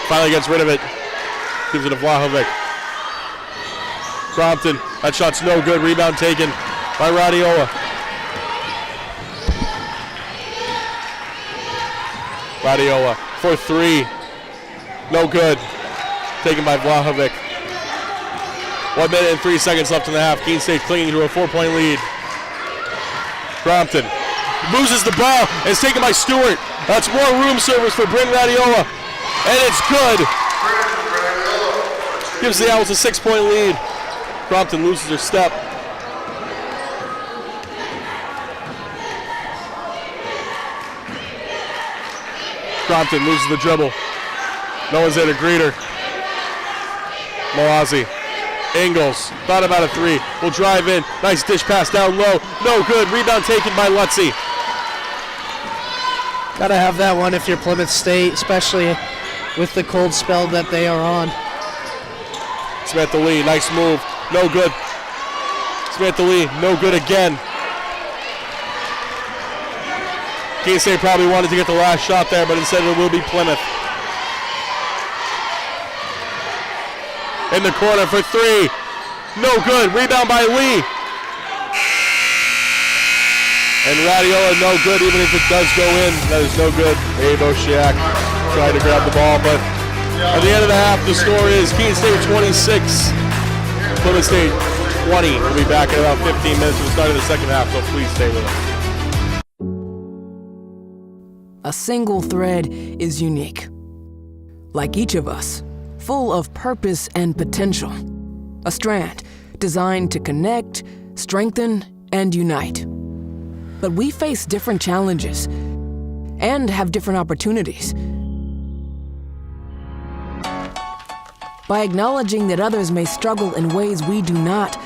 finally gets rid of it. Gives it to Vlahovic. Crompton, that shot's no good. Rebound taken by Radiola. Radiola for three. No good. Taken by Vlahovic. 1 minute and 3 seconds left in the half. Keene State clinging to a 4-point lead. Crompton loses the ball and it's taken by Stewart. That's more room service for Bryn Radiola. And it's good. Gives the Owls a 6-point lead. Crompton loses her step. Crompton loses the dribble. No one's there to greet her. Mawazzi. Ingles, thought about a three, will drive in, nice dish pass down low, no good, rebound taken by Lutzy. Gotta have that one if you're Plymouth State, especially with the cold spell that they are on. Samantha Lee, nice move, no good. Samantha Lee, no good again. Keene State probably wanted to get the last shot there, but instead it will be Plymouth. In the corner for three. No good. Rebound by Lee. And Radiola, no good, even if it does go in. That is no good. Abe Oshiak tried to grab the ball, but at the end of the half, the score is Keene State 26, Plymouth State 20. We'll be back in about 15 minutes for the start of the second half, so please stay with us. A single thread is unique. Like each of us, full of purpose and potential. A strand designed to connect, strengthen, and unite. But we face different challenges and have different opportunities. By acknowledging that others may struggle in ways we do not,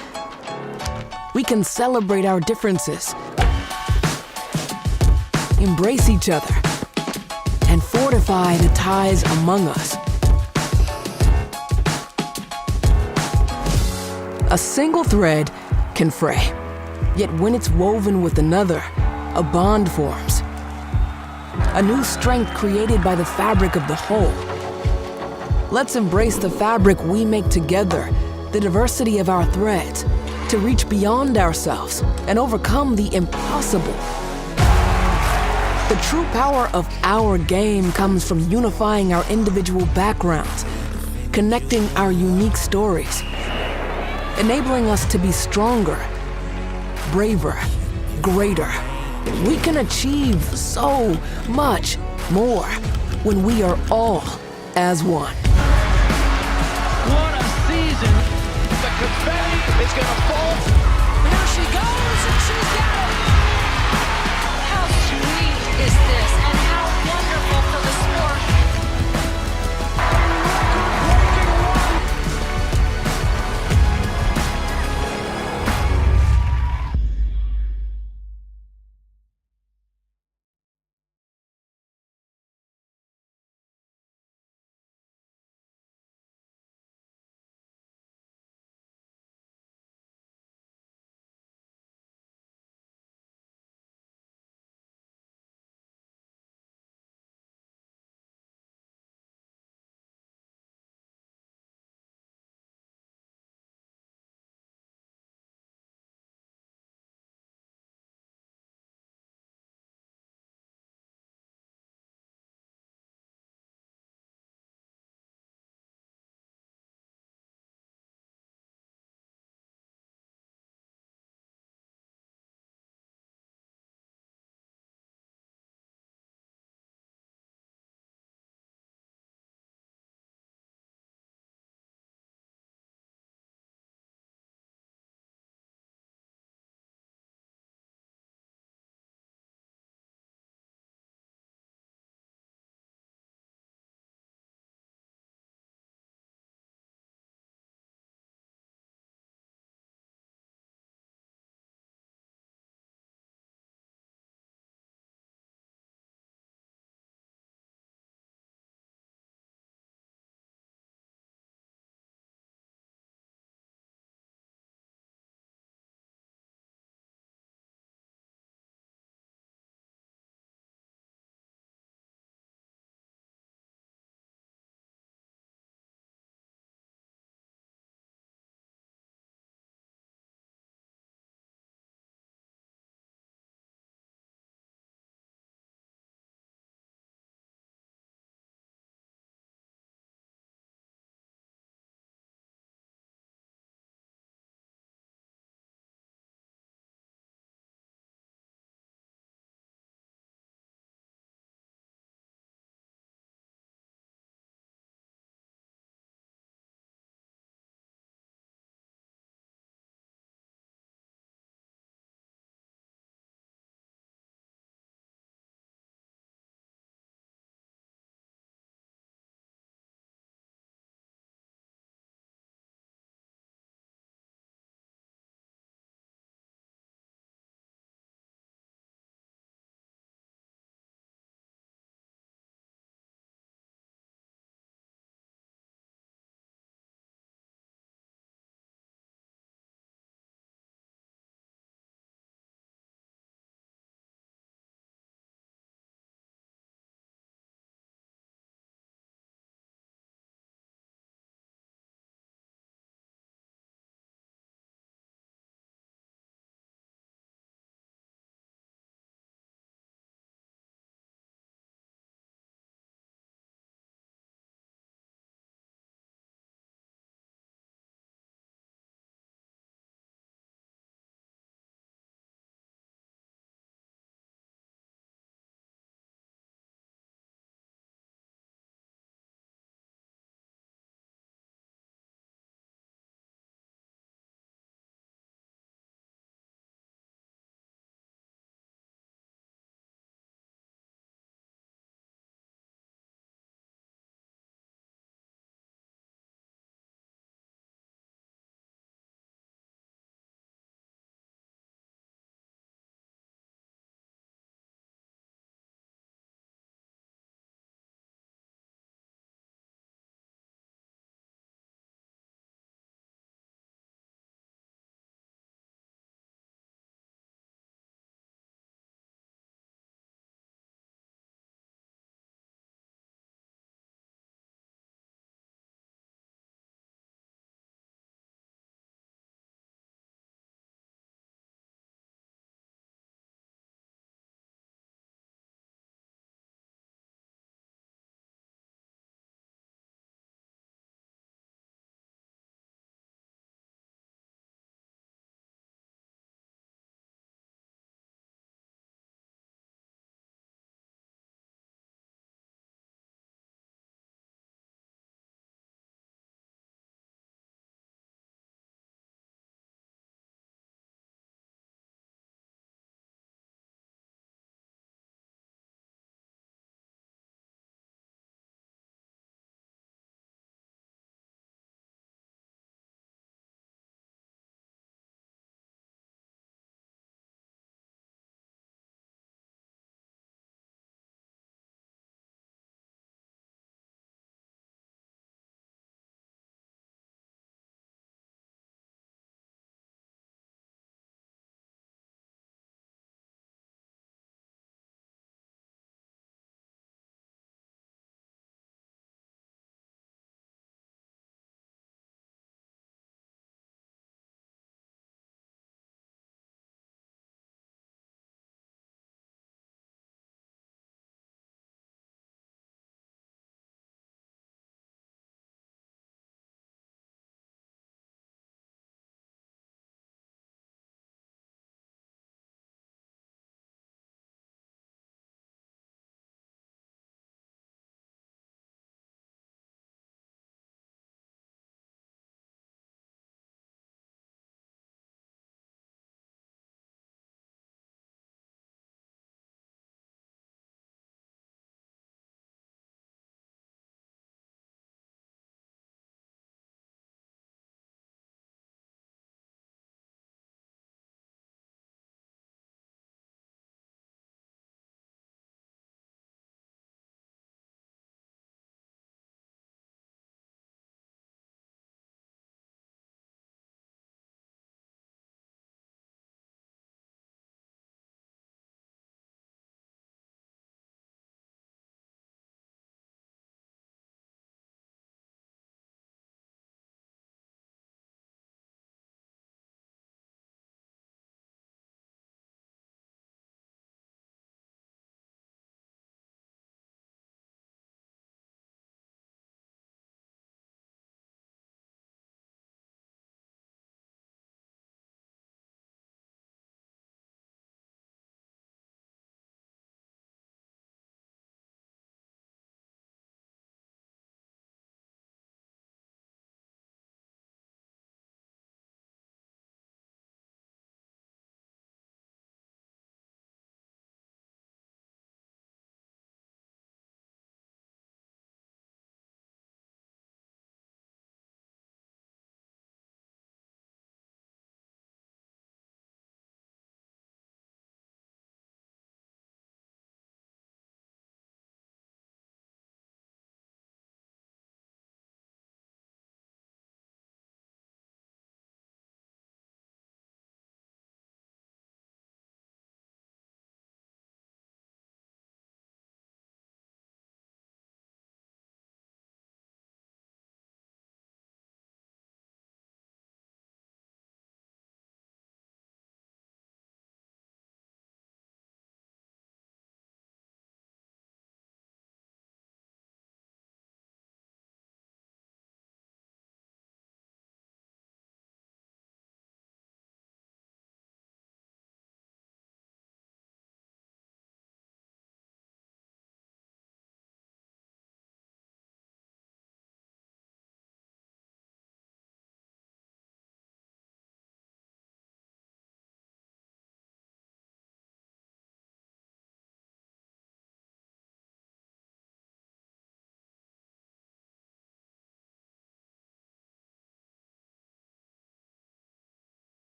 we can celebrate our differences, embrace each other, and fortify the ties among us. A single thread can fray, yet when it's woven with another, a bond forms. A new strength created by the fabric of the whole. Let's embrace the fabric we make together, the diversity of our threads, to reach beyond ourselves and overcome the impossible. The true power of our game comes from unifying our individual backgrounds, connecting our unique stories, enabling us to be stronger, braver, greater. We can achieve so much more when we are all as one. What a season! The confetti is going to fall. There she goes, and she's got it! How sweet is this? And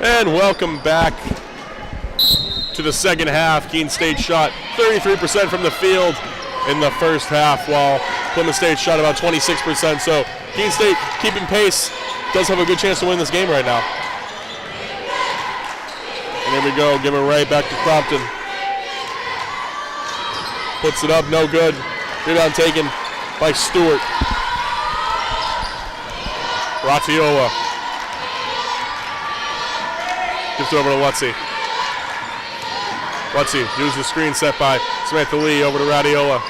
And welcome back to the second half. Keene State shot 33% from the field in the first half, while Plymouth State shot about 26%. So Keene State keeping pace, does have a good chance to win this game right now. And there we go, give it right back to Crompton. Puts it up, no good. Rebound taken by Stewart. Ratiola gives it over to Lutzy. Lutzy uses the screen set by Samantha Lee over to Radiola.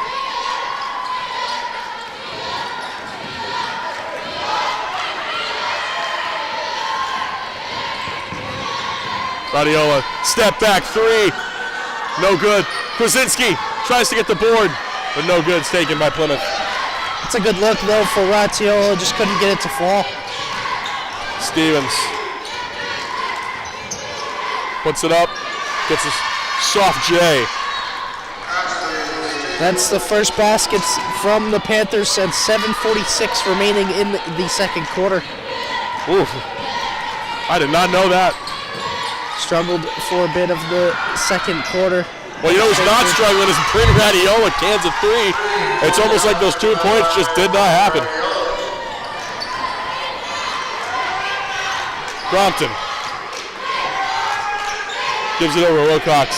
Radiola, step back three, no good. Krasinski tries to get the board, but no good. It's taken by Plymouth. It's a good look though for Ratiola, just couldn't get it to fall. Stevens puts it up, gets a soft J. That's the first basket from the Panthers and 7:46 remaining in the second quarter. Oof, I did not know that. Struggled for a bit of the second quarter. Well, you know who's not struggling is Bryn Radiola, cans of three. It's almost like those 2 points just did not happen. Crompton gives it over to Wilcox.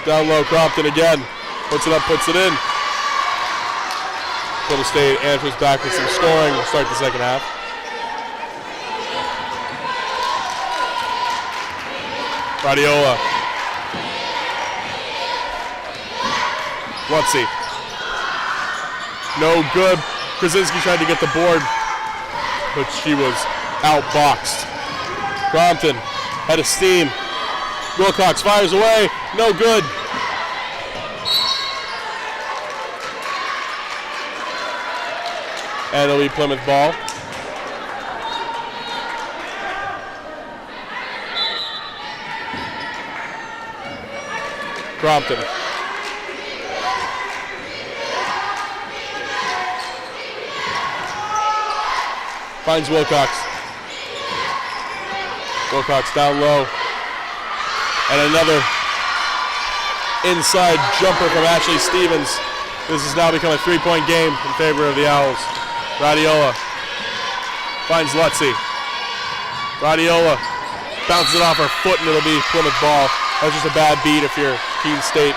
Down low, Crompton again. Puts it up, puts it in. Plymouth State answers back with some scoring to start the second half. Radiola. Lutzy. No good. Krasinski tried to get the board, but she was outboxed. Crompton had a steam. Wilcox fires away. No good. And it'll be Plymouth ball. Crompton. Finds Wilcox. Wilcox down low. And another inside jumper from Ashley Stevens. This has now become a 3-point game in favor of the Owls. Radiola finds Lutzy. Radiola bounces it off her foot and it'll be Plymouth ball. That was just a bad beat if you're Keene State.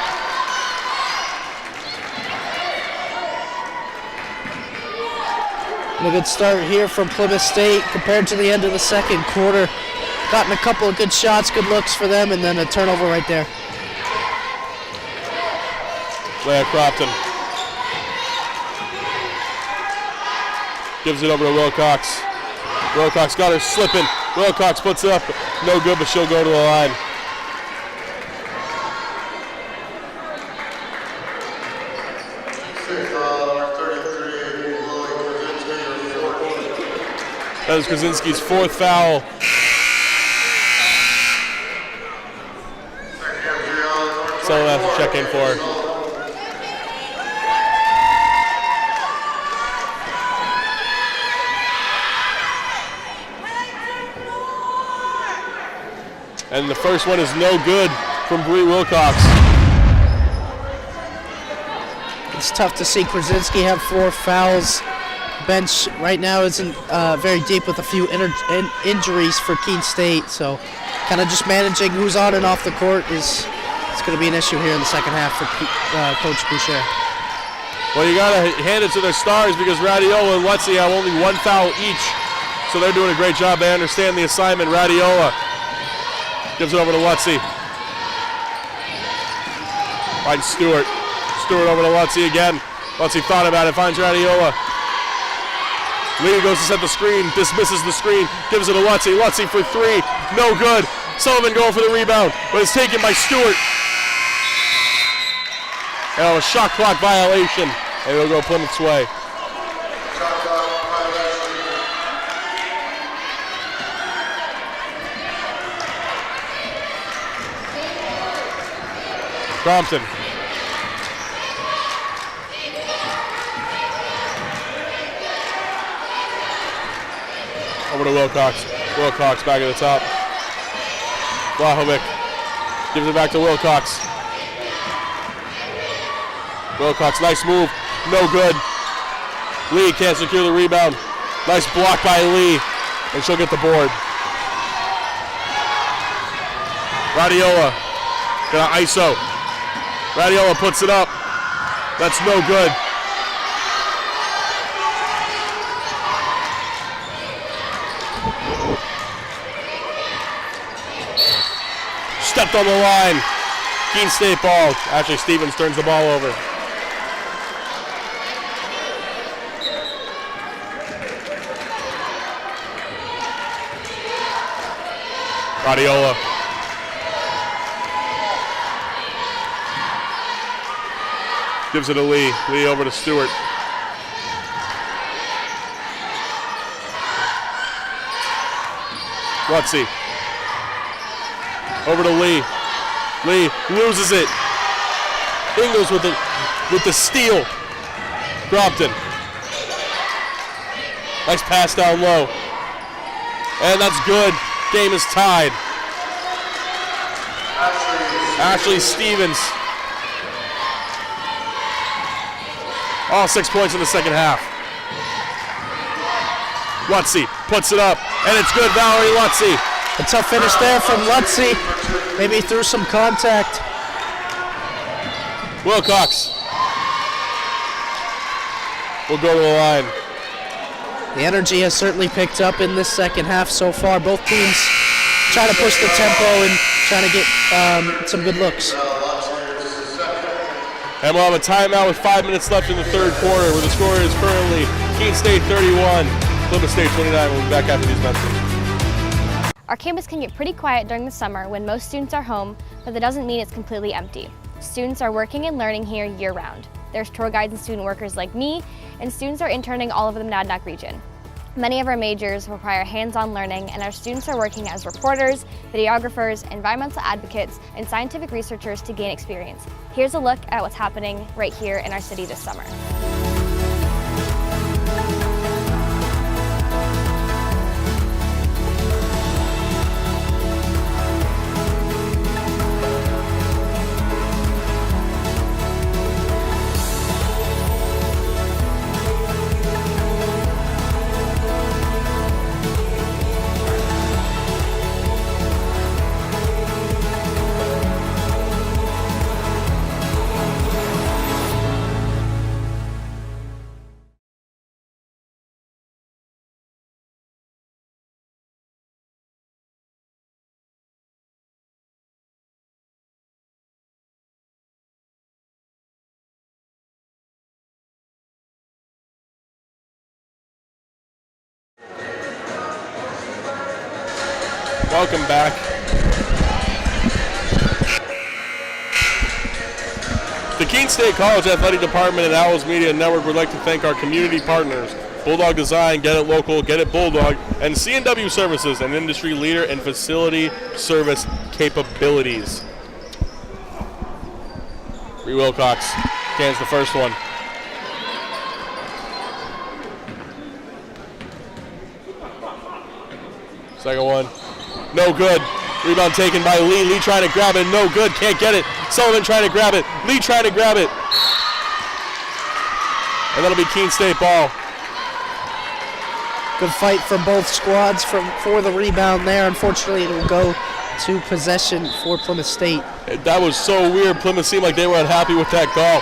And a good start here from Plymouth State compared to the end of the second quarter. Gotten a couple of good shots, good looks for them, and then a turnover right there. Leah Crompton gives it over to Wilcox. Wilcox got her slipping. Wilcox puts it up, no good, but she'll go to the line. That was Krasinski's fourth foul. Someone has to check in for her. And the first one is no good from Bree Wilcox. It's tough to see Krasinski have 4 fouls. Bench right now isn't very deep with a few injuries for Keene State, so kind of just managing who's on and off the court is going to be an issue here in the second half for Coach Boucher. Well, you got to hand it to their stars because Radiola and Lutzy have only 1 foul each, so they're doing a great job. They understand the assignment. Radiola gives it over to Lutzy. Finds Stewart. Stewart over to Lutzy again. Lutzy thought about it, finds Radiola. Lee goes to set the screen, dismisses the screen, gives it to Lutzy. Lutzy for 3, no good. Sullivan going for the rebound, but it's taken by Stewart. And a shot clock violation, and it'll go Plymouth's way. Crompton. Over to Wilcox. Wilcox back at the top. Vlahovic gives it back to Wilcox. Wilcox, nice move. No good. Lee can't secure the rebound. Nice block by Lee, and she'll get the board. Radiola gonna ISO. Radiola puts it up. That's no good. Stepped on the line. Keene State ball. Actually, Stevens turns the ball over. Radiola. Gives it to Lee. Lee over to Stewart. Lutzy. Over to Lee. Lee loses it. Ingles with the steal. Brompton. Nice pass down low. And that's good. Game is tied. Ashley Stevens. All 6 points in the second half. Lutzy puts it up, and it's good. Valerie Lutzy. A tough finish there from Lutzy. Maybe through some contact. Wilcox will go to the line. The energy has certainly picked up in this second half so far. Both teams trying to push the tempo and trying to get some good looks. And we'll have a timeout with 5 minutes left in the third quarter, where the score is currently Keene State 31, Plymouth State 29. We'll be back after these messages. Our campus can get pretty quiet during the summer when most students are home, but that doesn't mean it's completely empty. Students are working and learning here year-round. There's tour guides and student workers like me, and students are interning all over the Monadnock region. Many of our majors require hands-on learning, and our students are working as reporters, videographers, environmental advocates, and scientific researchers to gain experience. Here's a look at what's happening right here in our city this summer. Welcome back. The Keene State College Athletic Department and Owls Media Network would like to thank our community partners, Bulldog Design, Get It Local, Get It Bulldog, and C&W Services, an industry leader in facility service capabilities. Bree Wilcox cans the first one. Second one. No good. Rebound taken by Lee. Lee trying to grab it. No good. Can't get it. Sullivan trying to grab it. Lee trying to grab it. And that'll be Keene State ball. Good fight from both squads for the rebound there. Unfortunately, it will go to possession for Plymouth State. That was so weird. Plymouth seemed like they were unhappy with that call.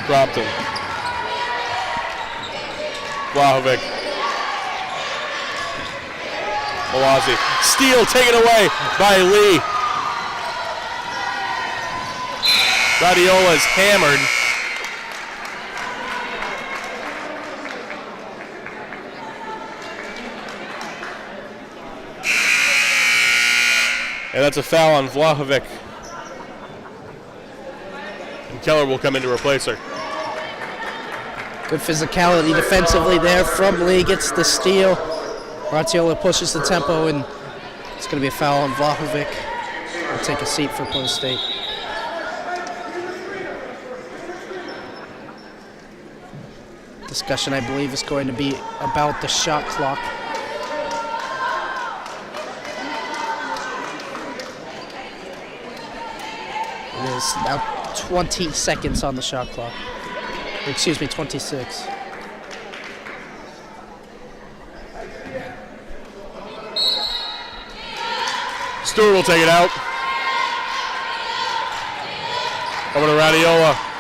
Brompton. Vlahovic. Malazi. Steal taken away by Lee. Radiola is hammered. And that's a foul on Vlahovic. And Keller will come in to replace her. Good physicality defensively there from Lee, gets the steal. Radiola pushes the tempo, and it's going to be a foul on Vlahovic. We'll take a seat for Plymouth State. discussion, I believe, is going to be about the shot clock. It is now 20 seconds on the shot clock. Excuse me, 26. Stewart will take it out. Over to Radiola.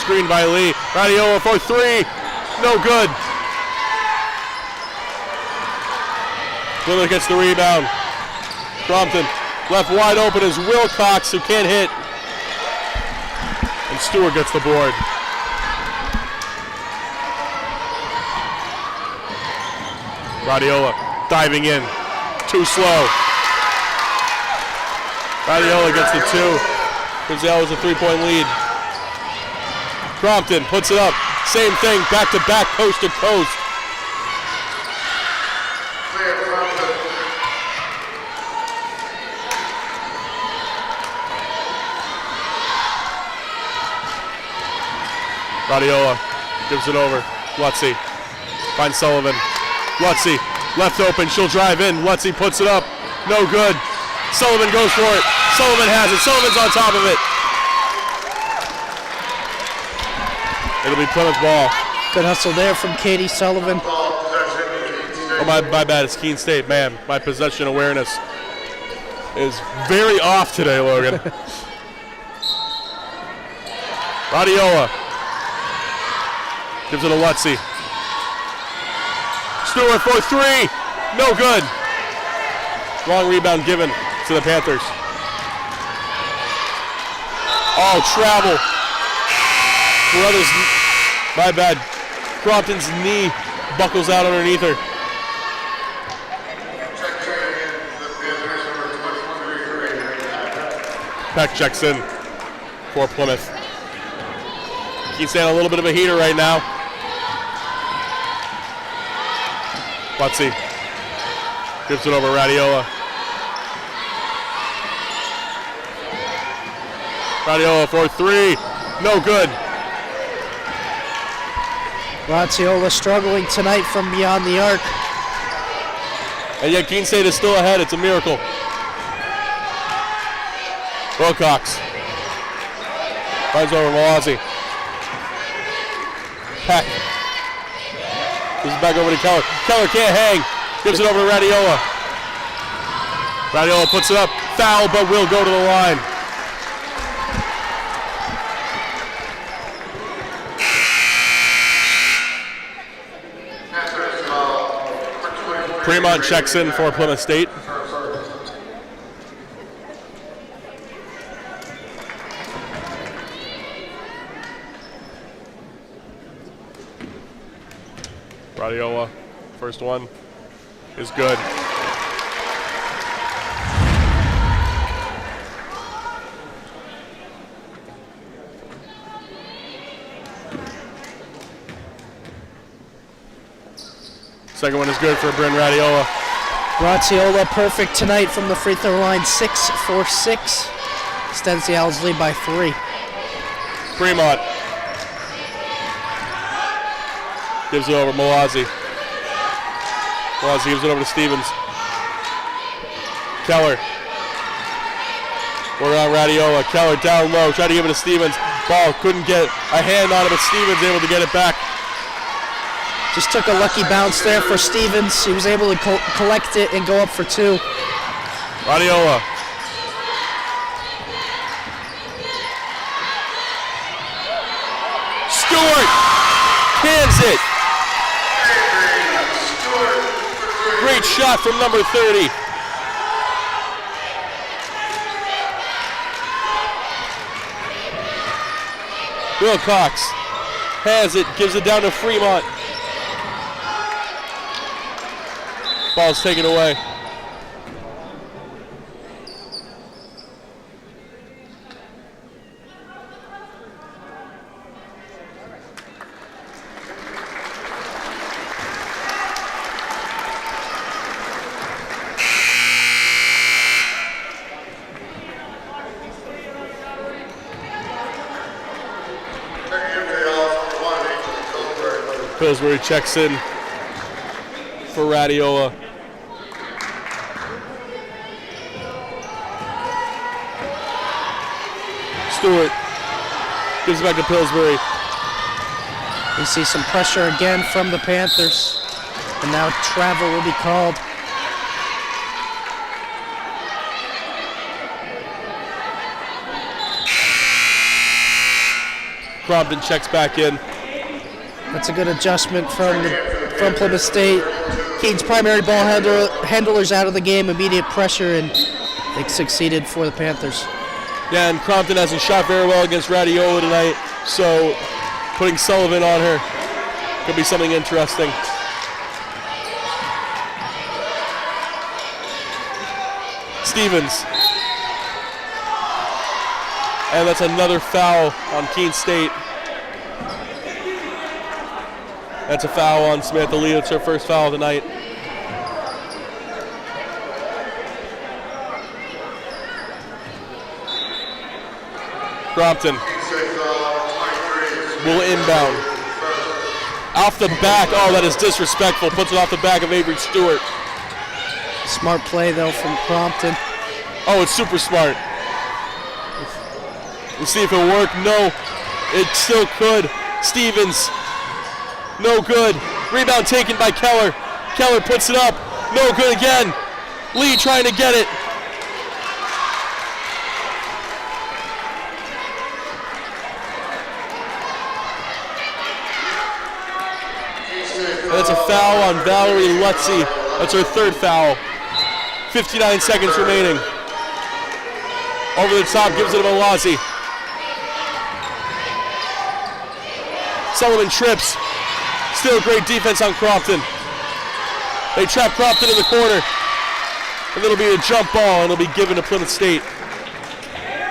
Screen by Lee. Radiola for three. No good. Plymouth gets the rebound. Crompton left wide open is Wilcox, who can't hit. And Stewart gets the board. Radiola diving in. Too slow. Radiola gets the two. Gonzalez a three-point lead. Crompton puts it up. Same thing, back-to-back, coast-to-coast. Radiola gives it over. Lutzy finds Sullivan. Lutzy left open. She'll drive in. Lutzy puts it up. No good. Sullivan goes for it. Sullivan has it. Sullivan's on top of it. It'll be Plymouth ball. Good hustle there from Katie Sullivan. Oh, my bad. It's Keene State. Man, my possession awareness is very off today, Logan. Radiola gives it to Lutzy. Stewart for three. No good. Long rebound given to the Panthers. Oh, travel. My bad. Crompton's knee buckles out underneath her. Peck checks in for Plymouth. Keene State on a little bit of a heater right now. Lutzy gives it over Radiola. Radiola for three. No good. Raziola struggling tonight from beyond the arc. And yet Keene State is still ahead. It's a miracle. Wilcox finds over Malazzi. Peck. This is back over to Keller. Keller can't hang. Gives it over to Radiola. Radiola puts it up. Foul, but will go to the line. Fremont checks in for Plymouth State. Radiola, first one is good. Second one is good for Bryn Radiola. Raziola perfect tonight from the free throw line, 6 for 6. Extends the Owls lead by 3. Fremont gives it over Malazzi. Malazzi gives it over to Stevens. Keller. We're on Radiola. Keller down low, tried to give it to Stevens. Ball couldn't get a hand on it, but Stevens able to get it back. Just took a lucky bounce there for Stevens. He was able to collect it and go up for 2. Radiola. Stewart cans it. Great shot from number 30. Wilcox has it, gives it down to Fremont. Ball's taken away. Pillsbury checks in for Radiola. Stewart gives it back to Pillsbury. We see some pressure again from the Panthers. And now travel will be called. Crompton checks back in. That's a good adjustment from Plymouth State. Keene's primary ball handlers out of the game, immediate pressure, and they succeeded for the Panthers. Yeah, and Crompton hasn't shot very well against Radiola tonight, so putting Sullivan on her could be something interesting. Stevens. And that's another foul on Keene State. That's a foul on Samantha Lee. It's her first foul of the night. Crompton will inbound. Off the back. Oh, that is disrespectful. Puts it off the back of Avery Stewart. Smart play, though, from Crompton. Oh, it's super smart. We'll see if it worked. No, it still could. Stevens. No good. Rebound taken by Keller. Keller puts it up. No good again. Lee trying to get it. That's a foul on Valerie Lutzy. That's her third foul. 59 seconds remaining. Over the top, gives it to Malazzi. Sullivan trips. Still great defense on Crompton. They trap Crompton in the corner. And it'll be a jump ball, and it'll be given to Plymouth State.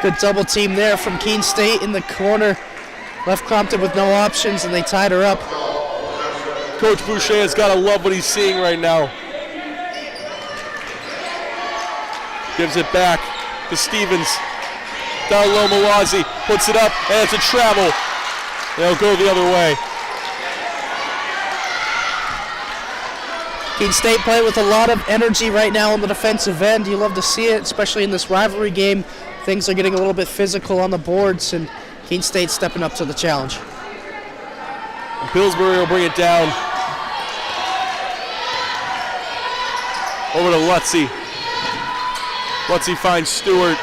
Good double team there from Keene State in the corner. Left Crompton with no options, and they tied her up. Coach Boucher has got to love what he's seeing right now. Gives it back to Stevens. Down low, Malazzi puts it up, and it's a travel. They'll go the other way. Keene State play with a lot of energy right now on the defensive end. You love to see it, especially in this rivalry game. Things are getting a little bit physical on the boards, and Keene State stepping up to the challenge. And Pillsbury will bring it down. Over to Lutzy. Lutzy finds Stewart.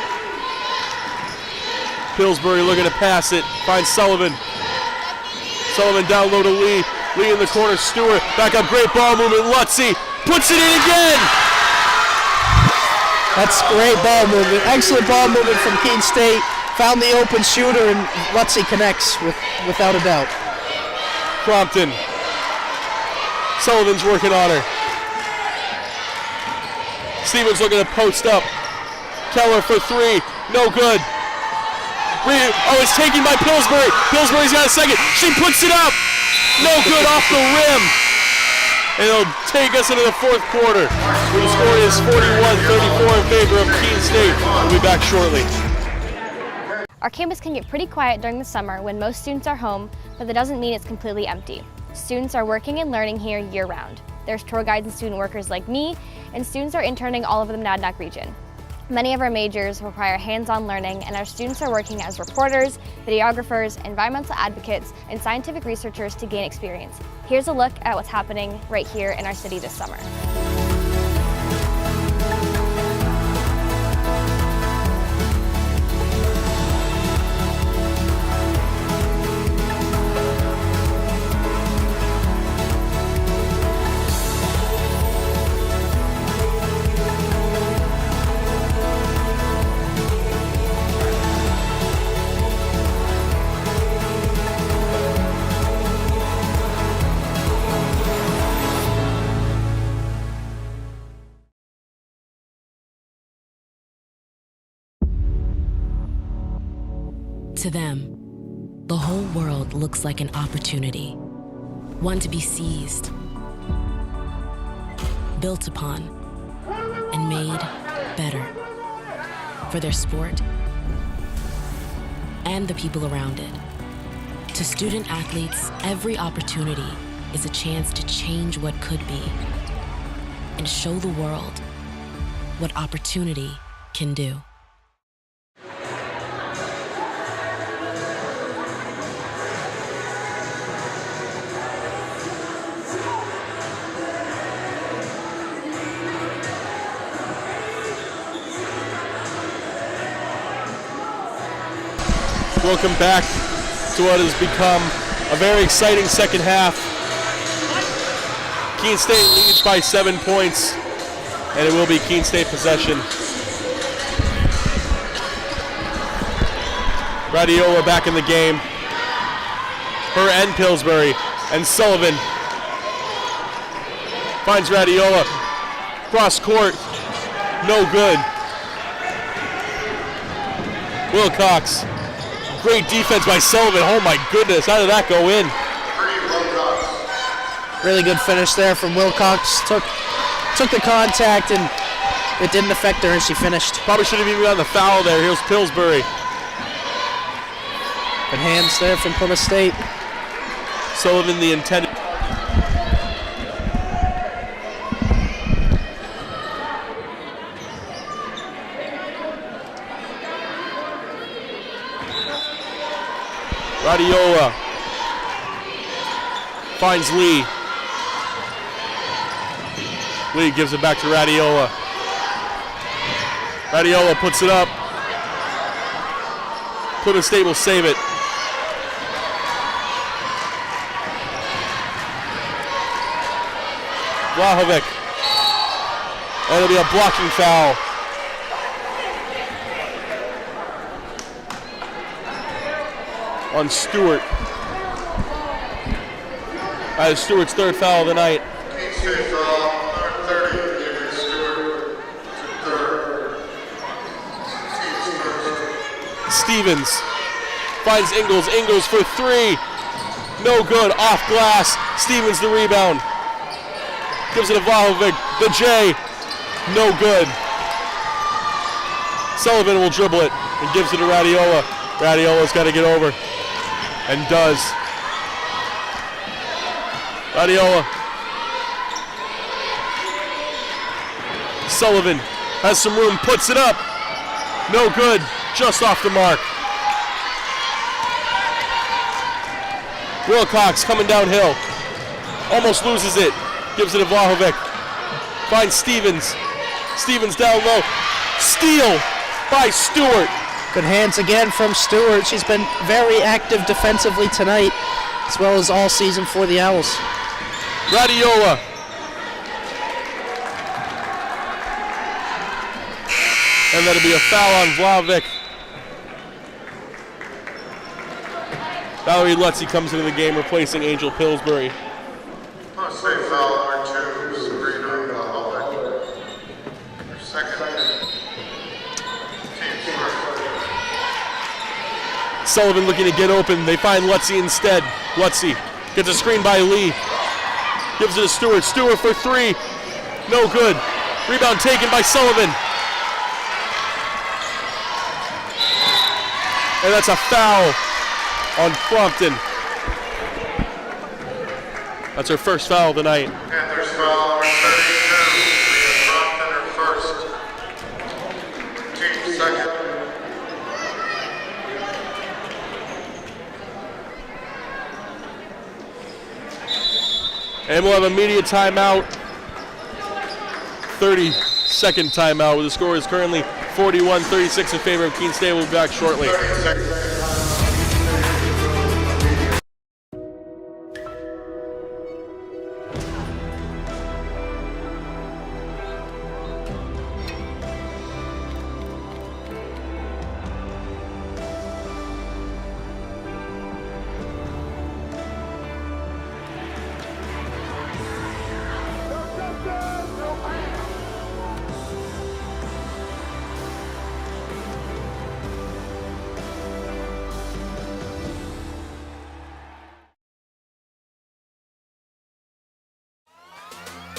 Pillsbury looking to pass it. Finds Sullivan. Sullivan down low to Lee. Lee in the corner. Stewart back up. Great ball movement. Lutzy puts it in again. That's great ball movement. Excellent ball movement from Keene State. Found the open shooter, and Lutzy connects without a doubt. Crompton. Sullivan's working on her. Stevens looking to post up. Keller for three. No good. Oh, it's taken by Pillsbury. Pillsbury's got a second. She puts it up. No good off the rim. And it'll take us into the fourth quarter. The score is 41-34 in favor of Keene State. We'll be back shortly. Our campus can get pretty quiet during the summer when most students are home, but that doesn't mean it's completely empty. Students are working and learning here year-round. There's tour guides and student workers like me, and students are interning all over the Monadnock region. Many of our majors require hands-on learning, and our students are working as reporters, videographers, environmental advocates, and scientific researchers to gain experience. Here's a look at what's happening right here in our city this summer. To them, the whole world looks like an opportunity, one to be seized, built upon, and made better for their sport and the people around it. To student athletes, every opportunity is a chance to change what could be and show the world what opportunity can do. Welcome back to what has become a very exciting second half. Keene State leads by 7 points, and it will be Keene State possession. Radiola back in the game. Her and Pillsbury, and Sullivan finds Radiola. Cross court, no good. Wilcox. Great defense by Sullivan. Oh my goodness, how did that go in? Really good finish there from Wilcox. Took the contact and it didn't affect her and she finished. Probably should have even gotten the foul there. Here's Pillsbury. Good hands there from Plymouth State. Sullivan the intended. Radiola finds Lee. Lee gives it back to Radiola. Radiola puts it up. Plymouth State will save it. Vlahovic. And it'll be a blocking foul. On Stewart. That is Stewart's third foul of the night. Stevens finds Ingles. Ingles for three. No good. Off glass. Stevens the rebound. Gives it to Vlahovic. The J. No good. Sullivan will dribble it and gives it to Radiola. Radiola's got to get over. And does. Radiola. Sullivan has some room, puts it up. No good, just off the mark. Wilcox coming downhill. Almost loses it. Gives it to Vlahovic. Finds Stevens. Stevens down low. Steal by Stewart. Good hands again from Stewart. She's been very active defensively tonight, as well as all season for the Owls. Radiola. And that'll be a foul on Vlahovic. Valerie Lutzy comes into the game, replacing Angel Pillsbury. Must say foul number 2, Sabrina Vlahovic. Her second. Sullivan looking to get open. They find Lutzy instead. Lutzy gets a screen by Lee. Gives it to Stewart. Stewart for three. No good. Rebound taken by Sullivan. And that's a foul on Crompton. That's her first foul of the night. Panthers foul number 32. Crompton her first. Team second. And we'll have a media timeout. 30-second timeout, where the score is currently 41-36 in favor of Keene State. We'll be back shortly.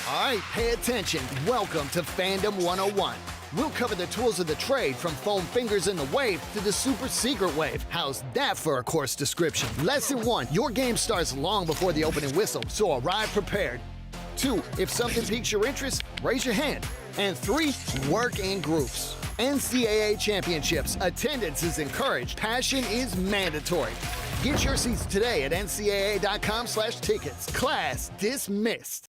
All right, pay attention. Welcome to Fandom 101. We'll cover the tools of the trade, from foam fingers in the wave to the super secret wave. How's that for a course description? Lesson 1, your game starts long before the opening whistle, so arrive prepared. 2, if something piques your interest, raise your hand. And 3, work in groups. NCAA championships, attendance is encouraged, passion is mandatory. Get your seats today at ncaa.com/tickets. Class dismissed.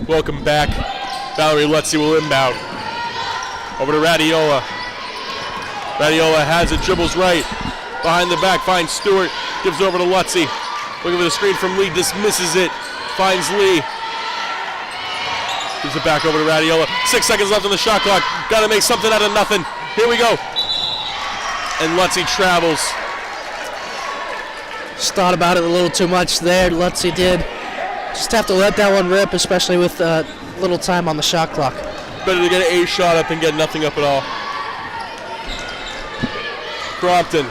Welcome back. Valerie Lutzy will inbound. Over to Radiola. Radiola has it, dribbles right. Behind the back, finds Stewart. Gives over to Lutzy. Looking for the screen from Lee, dismisses it. Finds Lee. Gives it back over to Radiola. 6 seconds left on the shot clock. Got to make something out of nothing. Here we go. And Lutzy travels. Just thought about it a little too much there. Lutzy did. Just have to let that one rip, especially with little time on the shot clock. Better to get an A shot up than get nothing up at all. Crompton.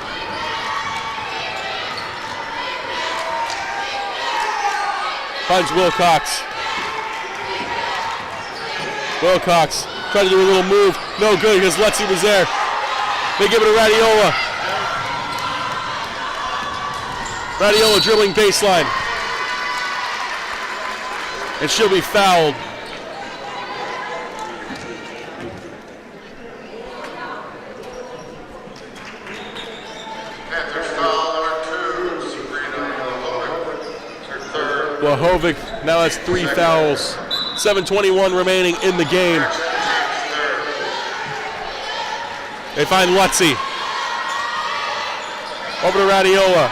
Finds Wilcox. Wilcox tried to do a little move. No good because Lutzy was there. They give it to Radiola. Radiola dribbling baseline. And she'll be fouled. Panthers foul number 2, Sabrina Blahovic. Blahovic now has 3 fouls. 7:21 remaining in the game. They find Lutzy. Over to Radiola.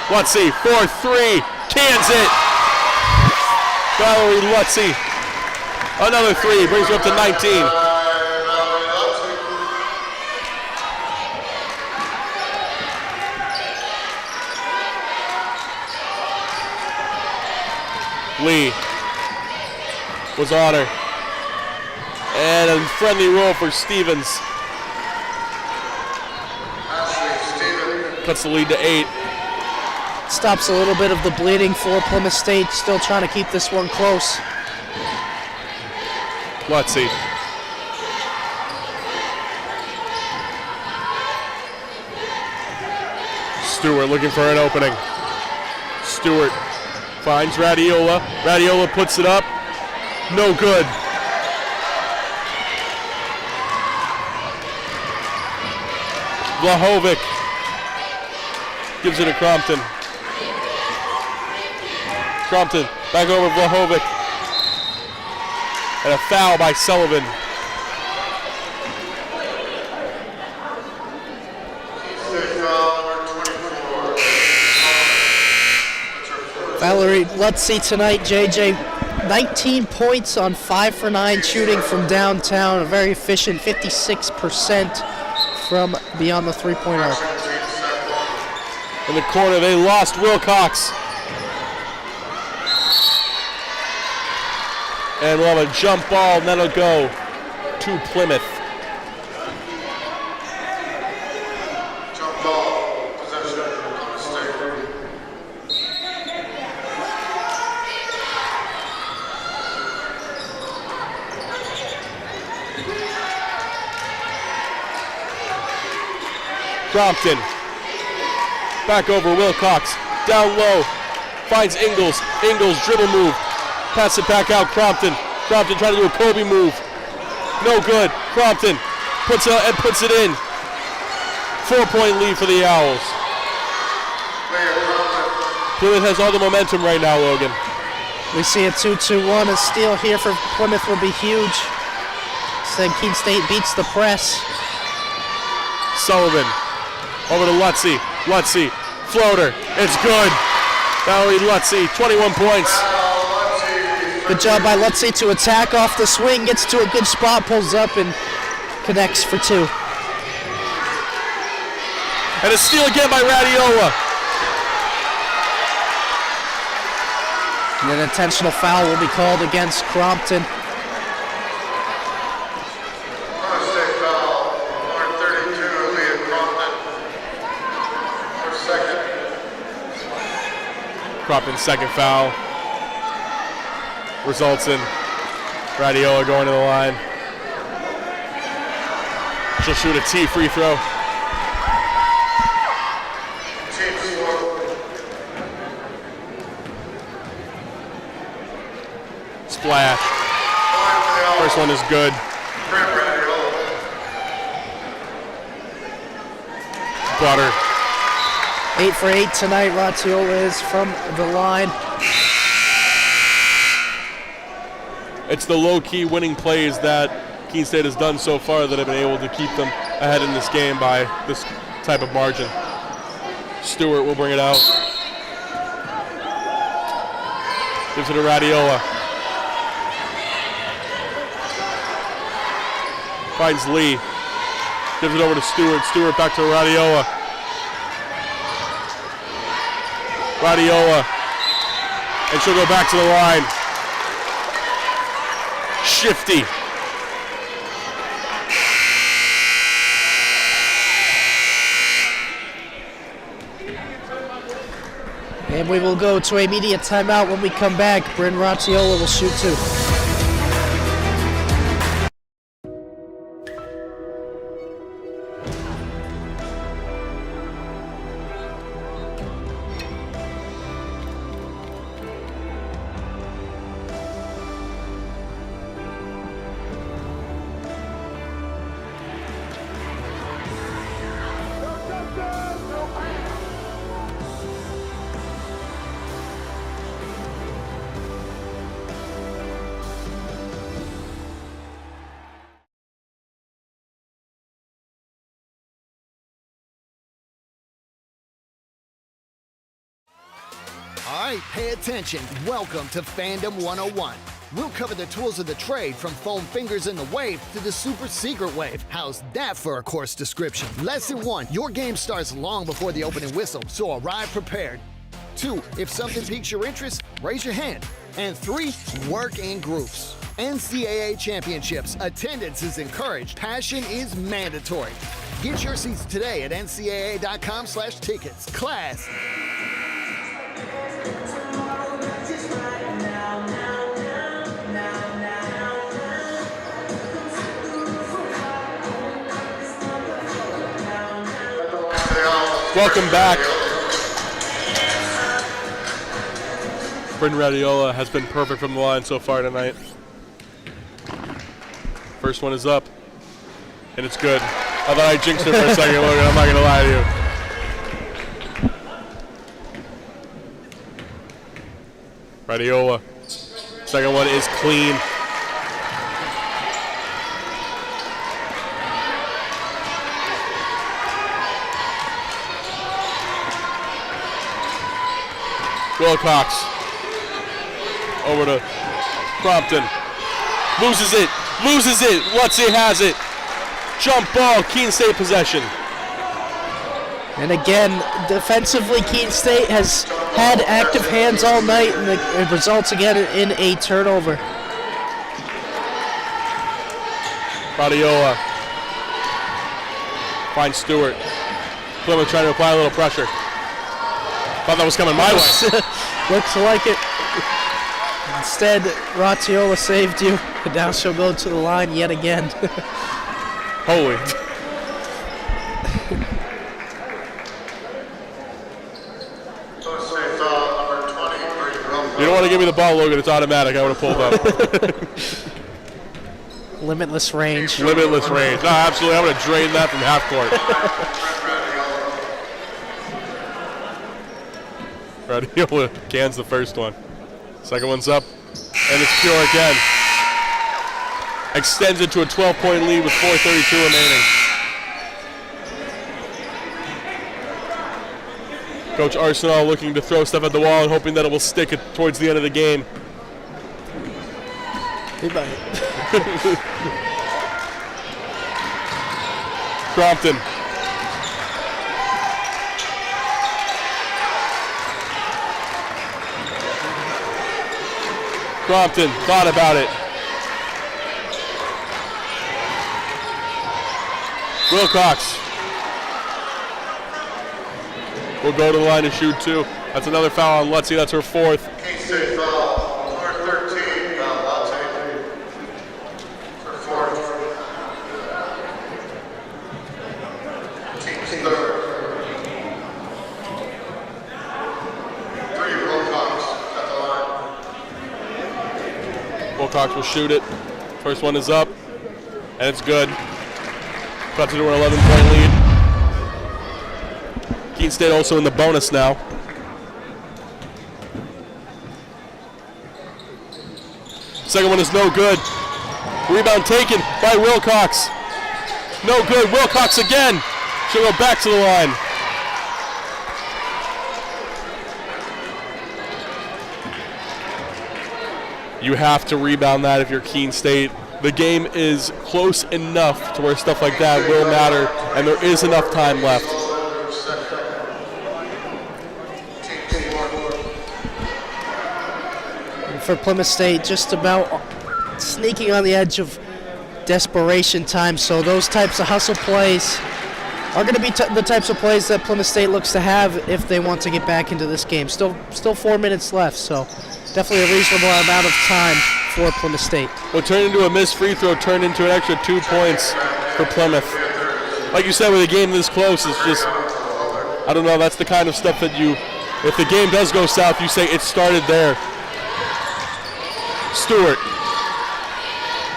Lutzy, 4-3, cans it. Valerie Lutzy, another 3, brings her up to 19. Lee was on her. And a friendly roll for Stevens. Cuts the lead to 8. Stops a little bit of the bleeding for Plymouth State. Still trying to keep this one close. Lutzy. Stewart looking for an opening. Stewart finds Radiola. Radiola puts it up. No good. Blahovic gives it to Crompton. Crompton back over Blahovic. And a foul by Sullivan. Valerie Lutzy tonight, JJ, 19 points on 5 for 9 shooting from downtown. A very efficient 56% from beyond the three-point arc. In the corner, they lost Wilcox. And we'll have a jump ball, and that'll go to Plymouth. Jump ball, possession, mistake. Crompton. Back over Wilcox. Down low. Finds Ingles. Ingles dribble move. Pass it back out, Crompton. Crompton trying to do a Kobe move. No good. Crompton puts it in. 4-point lead for the Owls. Plymouth has all the momentum right now, Logan. We see a 2-2-1. A steal here for Plymouth will be huge. Said Keene State beats the press. Sullivan over to Lutzy. Lutzy, floater. It's good. Valerie Lutzy, 21 points. Good job by Lutzy to attack off the swing, gets to a good spot, pulls up and connects for 2. And a steal again by Radiola. And an intentional foul will be called against Crompton. Mistake foul, number 32, Leah Crompton. For second. Crompton's second foul results in Radiola going to the line. She'll shoot a T free throw. Team score. Splash. First one is good. Butter. 8 for 8 tonight. Ratiola is from the line. It's the low-key winning plays that Keene State has done so far that have been able to keep them ahead in this game by this type of margin. Stewart will bring it out. Gives it to Radiola. Finds Lee. Gives it over to Stewart. Stewart back to Radiola. Radiola. And she'll go back to the line. Shifty. And we will go to a media timeout. When we come back, Bryn Ratiola will shoot 2. All right, pay attention. Welcome to Fandom 101. We'll cover the tools of the trade from foam fingers in the wave to the super secret wave. How's that for a course description? Lesson 1, your game starts long before the opening whistle, so arrive prepared. 2, if something piques your interest, raise your hand. And 3, work in groups. NCAA championships, attendance is encouraged, passion is mandatory. Get your seats today at ncaa.com/tickets. Class. Welcome back. Bryn Radiola has been perfect from the line so far tonight. First one is up, and it's good. I thought I jinxed her for a second, Logan. I'm not going to lie to you. Radiola. Second one is clean. Wilcox over to Crompton. Loses it. Lutzy has it. Jump ball, Keene State possession. And again, defensively, Keene State has had active hands all night, and it results again in a turnover. Radiola finds Stewart. Plymouth trying to apply a little pressure. Thought that was coming my way. Looks like it. Instead, Ratiola saved you, and now she'll go to the line yet again. Holy. You don't want to give me the ball, Logan. It's automatic. I would have pulled up. Limitless range. Limitless range. No, absolutely. I'm going to drain that from half court. Radiola cans the first one. Second one's up, and it's pure again. Extends it to a 12-point lead with 4:32 remaining. Coach Arsenal looking to throw stuff at the wall and hoping that it will stick it towards the end of the game. He might. Crompton. Crompton thought about it. Wilcox will go to the line to shoot 2. That's another foul on Lutzy. That's her 4th. Keene State foul, number 13, Latte. For 4th. Team's 3rd. 3 Wilcox at the line. Wilcox will shoot it. First one is up, and it's good. Cuts into an 11-point lead. Keene State also in the bonus now. Second one is no good. Rebound taken by Wilcox. No good. Wilcox again. She'll go back to the line. You have to rebound that if you're Keene State. The game is close enough to where stuff like that will matter, and there is enough time left. For Plymouth State, just about sneaking on the edge of desperation time. So those types of hustle plays are going to be the types of plays that Plymouth State looks to have if they want to get back into this game. Still 4 minutes left, so definitely a reasonable amount of time for Plymouth State. What turned into a missed free throw turned into an extra 2 points for Plymouth. Like you said, with a game this close, it's just, I don't know, that's the kind of stuff that you, if the game does go south, you say it started there. Stewart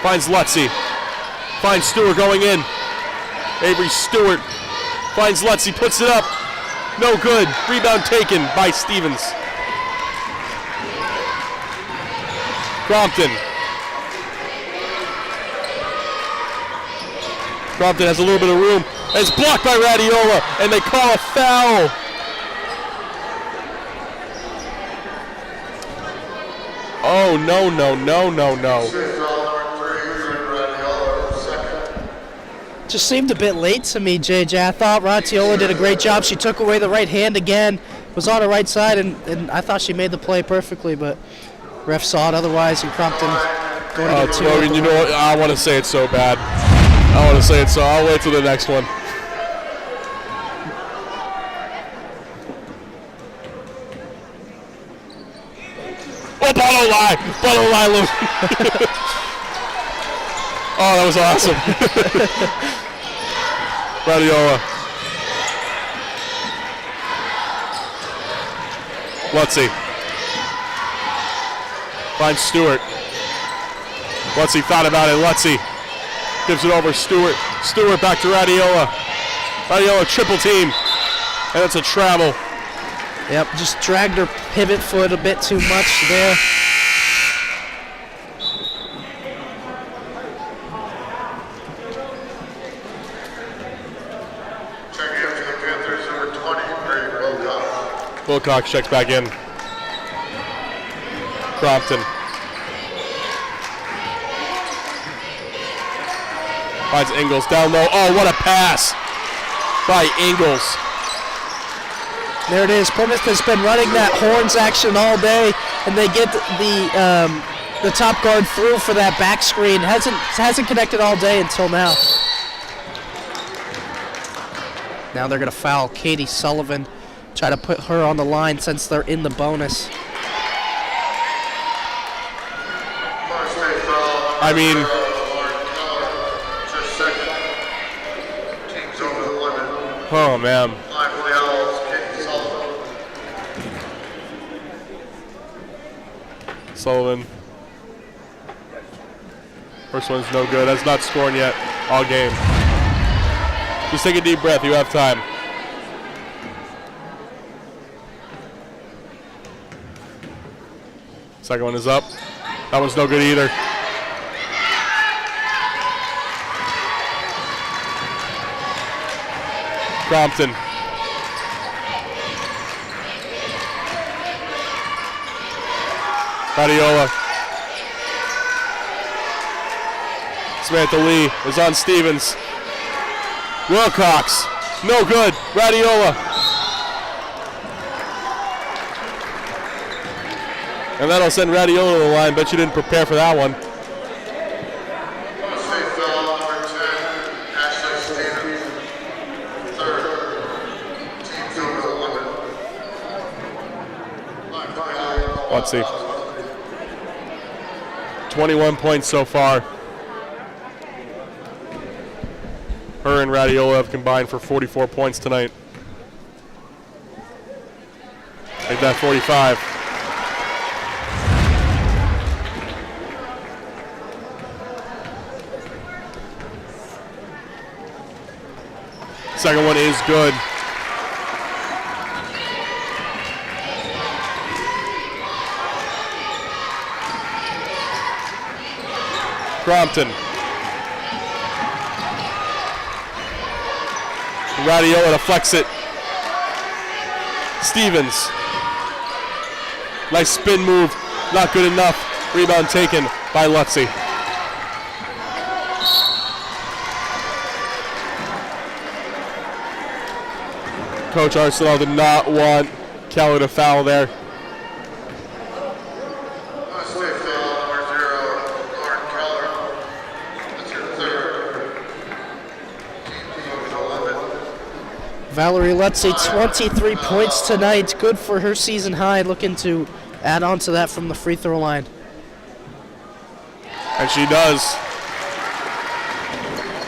finds Lutzy. Finds Stewart going in. Avery Stewart finds Lutzy, puts it up. No good. Rebound taken by Stevens. Crompton. Crompton has a little bit of room. And it's blocked by Radiola, and they call a foul. Oh, no. Just seemed a bit late to me, JJ. I thought Radiola did a great job. She took away the right hand again, was on her right side, and I thought she made the play perfectly, but ref saw it otherwise, and Crompton going to get 2. Logan, you know what? I want to say it so bad. I'll wait till the next one. Oh, bottle lie, Lou. Oh, that was awesome. Radiola. Lutzy. Finds Stewart. Lutzy thought about it. Lutzy gives it over Stewart. Stewart back to Radiola. Radiola triple team. And it's a travel. Yep, just dragged her pivot foot a bit too much there. Checking in for the Panthers, number 20, Wilcox. Wilcox checks back in. Crompton. Finds Ingles down low. Oh, what a pass by Ingles. There it is. Plymouth has been running that horns action all day, and they get the top guard through for that back screen. Hasn't connected all day until now. Now they're going to foul Katie Sullivan. Try to put her on the line since they're in the bonus. I mean, oh man. Sullivan. First one's no good. That's not scoring yet all game. Just take a deep breath. You have time. Second one is up. That one's no good either. Crompton. Radiola. Samantha Lee is on Stevens. Wilcox. No good. Radiola. And that'll send Radiola to the line. Bet you didn't prepare for that one. Let's see. 21 points so far. Her and Radiola have combined for 44 points tonight. Make that 45. Second one is good. Crompton. Radiola to flex it. Stevens. Nice spin move. Not good enough. Rebound taken by Lutzy. Coach Arsenal did not want Keller to foul there. Valerie Lutzy, 23 points tonight. Good for her season high. Looking to add on to that from the free throw line. And she does.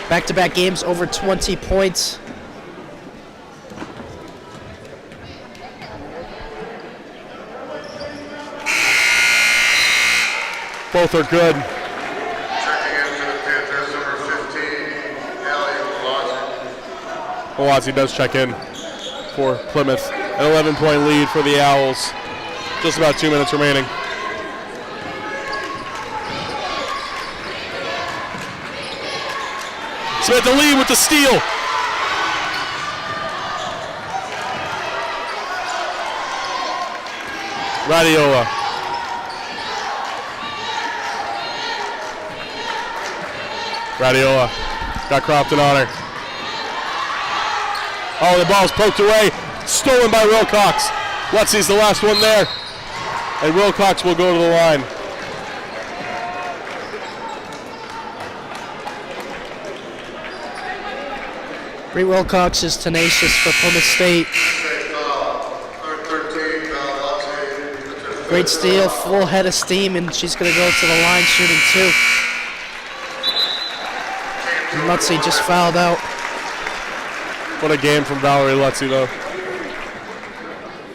Back-to-back games over 20 points. Both are good. Checking in for the Panthers, number 15, Malazzi does check in for Plymouth. An 11-point lead for the Owls. Just about 2 minutes remaining. Smith the lead with the steal. Radiola. Radiola got Crompton on her. Oh, the ball's poked away. Stolen by Wilcox. Lutzy's the last one there. And Wilcox will go to the line. Bree Wilcox is tenacious for Plymouth State. Great steal, full head of steam, and she's going to go to the line shooting two. And Lutzy just fouled out. What a game from Valerie Lutzy, though.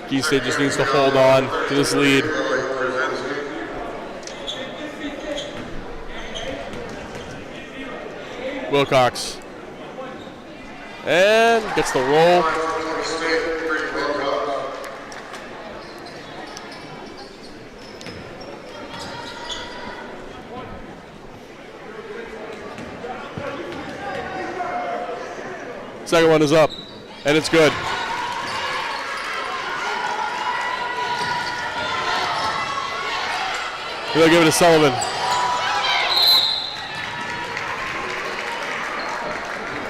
Keene State just needs to hold on to this lead. Wilcox. And gets the roll. Second one is up, and it's good. They'll give it to Sullivan.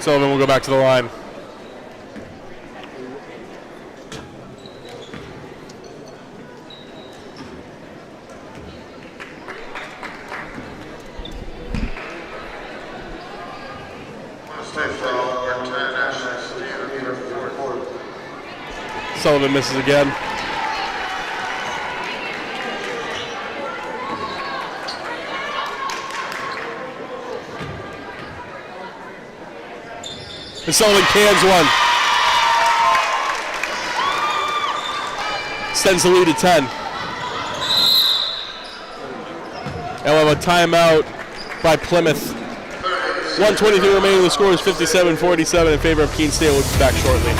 Sullivan will go back to the line. Sullivan misses again. And Sullivan cans one. Extends the lead to 10. And we'll have a timeout by Plymouth. 1:23 remaining. The score is 57-47 in favor of Keene State. We'll be back shortly.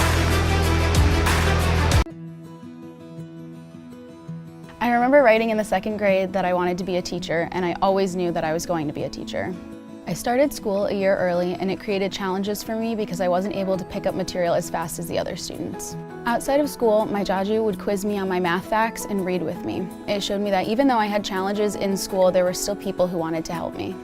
I remember writing in the second grade that I wanted to be a teacher, and I always knew that I was going to be a teacher. I started school a year early, and it created challenges for me because I wasn't able to pick up material as fast as the other students. Outside of school, my Jaju would quiz me on my math facts and read with me. It showed me that even though I had challenges in school, there were still people who wanted to help me.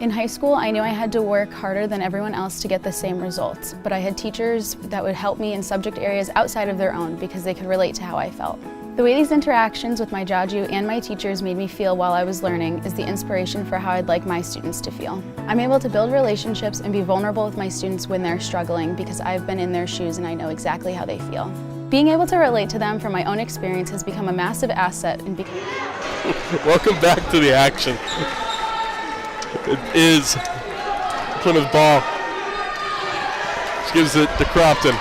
In high school, I knew I had to work harder than everyone else to get the same results, but I had teachers that would help me in subject areas outside of their own because they could relate to how I felt. The way these interactions with my Jaju and my teachers made me feel while I was learning is the inspiration for how I'd like my students to feel. I'm able to build relationships and be vulnerable with my students when they're struggling because I've been in their shoes and I know exactly how they feel. Being able to relate to them from my own experience has become a massive asset and Welcome back to the action. It is Plymouth ball. She gives it to Cropton.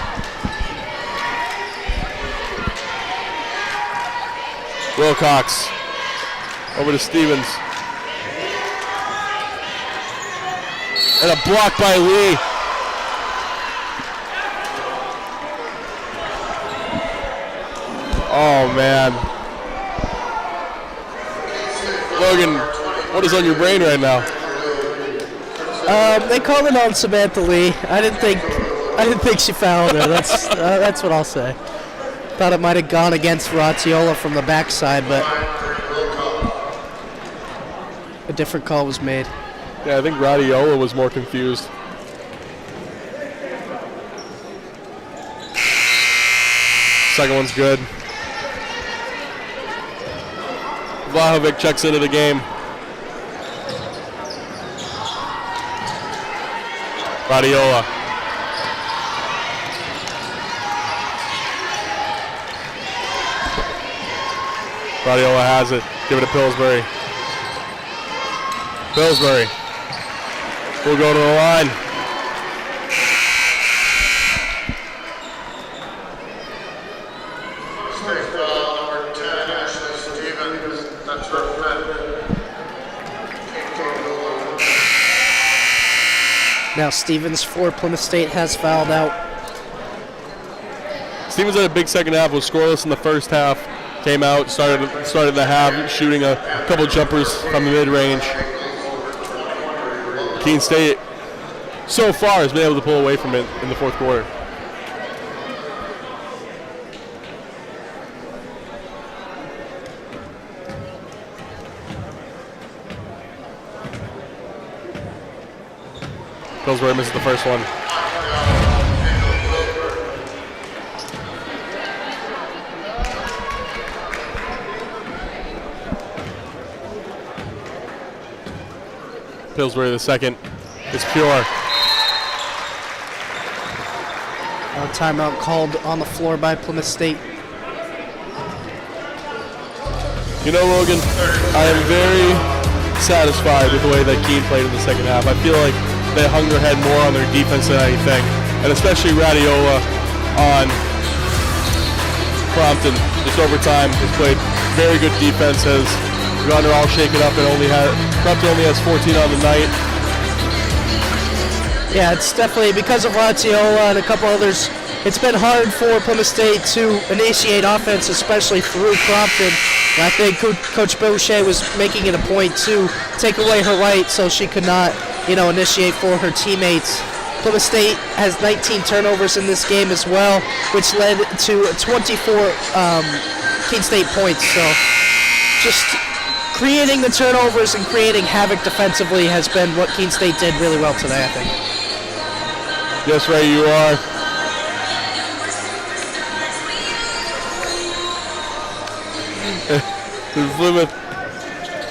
Wilcox over to Stevens. And a block by Lee. Oh man. Logan, what is on your brain right now? They called it on Samantha Lee. I didn't think she fouled her. That's what I'll say. Thought it might have gone against Ratiola from the backside, but a different call was made. Yeah, I think Radiola was more confused. Second one's good. Vlahovic checks into the game. Radiola. Radiola has it. Give it to Pillsbury. Pillsbury will go to the line. Number 10, Ashley Stevens. That's her fifth. Now Stevens for Plymouth State has fouled out. Stevens had a big second half, was scoreless in the first half. Came out, started the half shooting a couple jumpers from the mid-range. Keene State so far has been able to pull away from it in the fourth quarter. Pillsbury misses the first one. Pillsbury the second is pure. Timeout called on the floor by Plymouth State. You know, Logan, I am very satisfied with the way that Keene played in the second half. I feel like they hung their head more on their defense than anything, and especially Radiola on Crompton. Just over time, has played very good defense, has gotten her all shaken up, and Crompton only has 14 on the night. Yeah, it's definitely because of Ratiola and a couple others. It's been hard for Plymouth State to initiate offense, especially through Crompton. And I think Coach Boucher was making it a point to take away her right so she could not, initiate for her teammates. Plymouth State has 19 turnovers in this game as well, which led to 24 Keene State points. So just creating the turnovers and creating havoc defensively has been what Keene State did really well today, I think. Yes, Ray, you are. Plymouth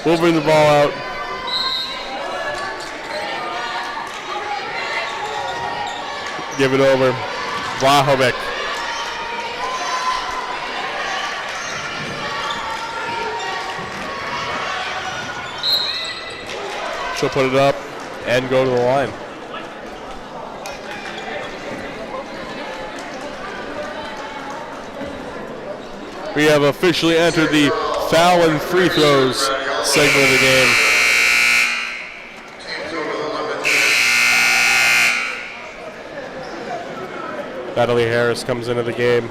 will bring the ball out. Give it over. Vlahovic. She'll put it up and go to the line. We have officially entered the foul and free throws segment of the game. Natalie Harris comes into the game.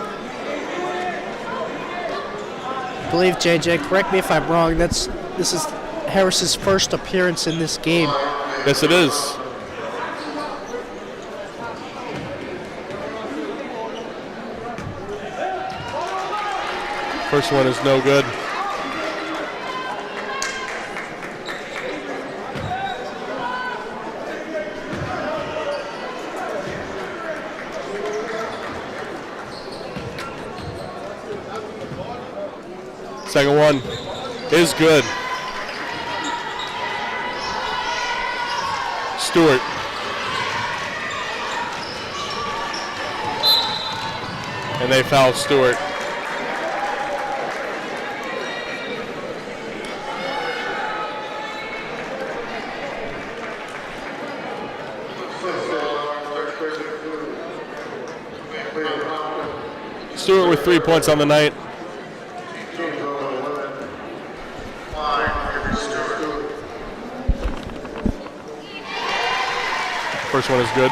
I believe, JJ, correct me if I'm wrong, this is Harris's first appearance in this game. Yes, it is. First one is no good. Second one is good. Stewart. And they foul Stewart. Stewart with 3 points on the night. First one is good.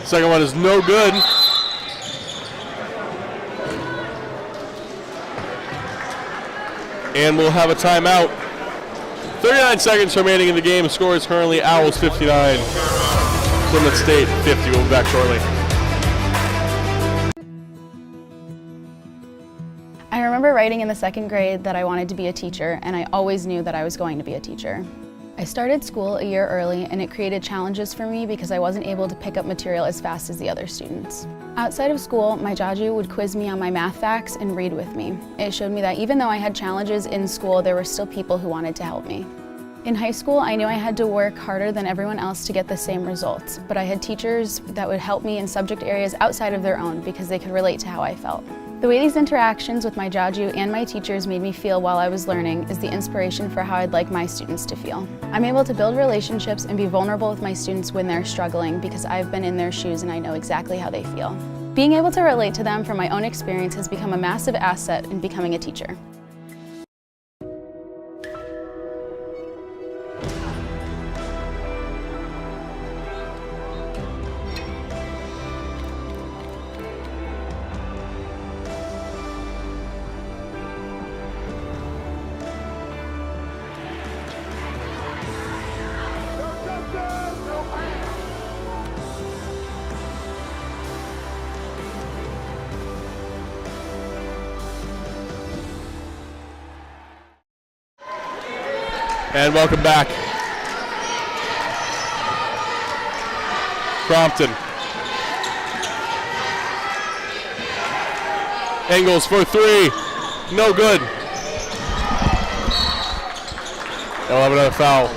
Second one is no good. And we'll have a timeout. 39 seconds remaining in the game. The score is currently Owls 59, Plymouth State 50. We'll be back shortly. I remember writing in the second grade that I wanted to be a teacher, and I always knew that I was going to be a teacher. I started school a year early, and it created challenges for me because I wasn't able to pick up material as fast as the other students. Outside of school, my Jaju would quiz me on my math facts and read with me. It showed me that even though I had challenges in school, there were still people who wanted to help me. In high school, I knew I had to work harder than everyone else to get the same results, but I had teachers that would help me in subject areas outside of their own because they could relate to how I felt. The way these interactions with my Jaju and my teachers made me feel while I was learning is the inspiration for how I'd like my students to feel. I'm able to build relationships and be vulnerable with my students when they're struggling because I've been in their shoes and I know exactly how they feel. Being able to relate to them from my own experience has become a massive asset in becoming a teacher. And welcome back. Crompton. Engels for three. No good. They'll have another foul.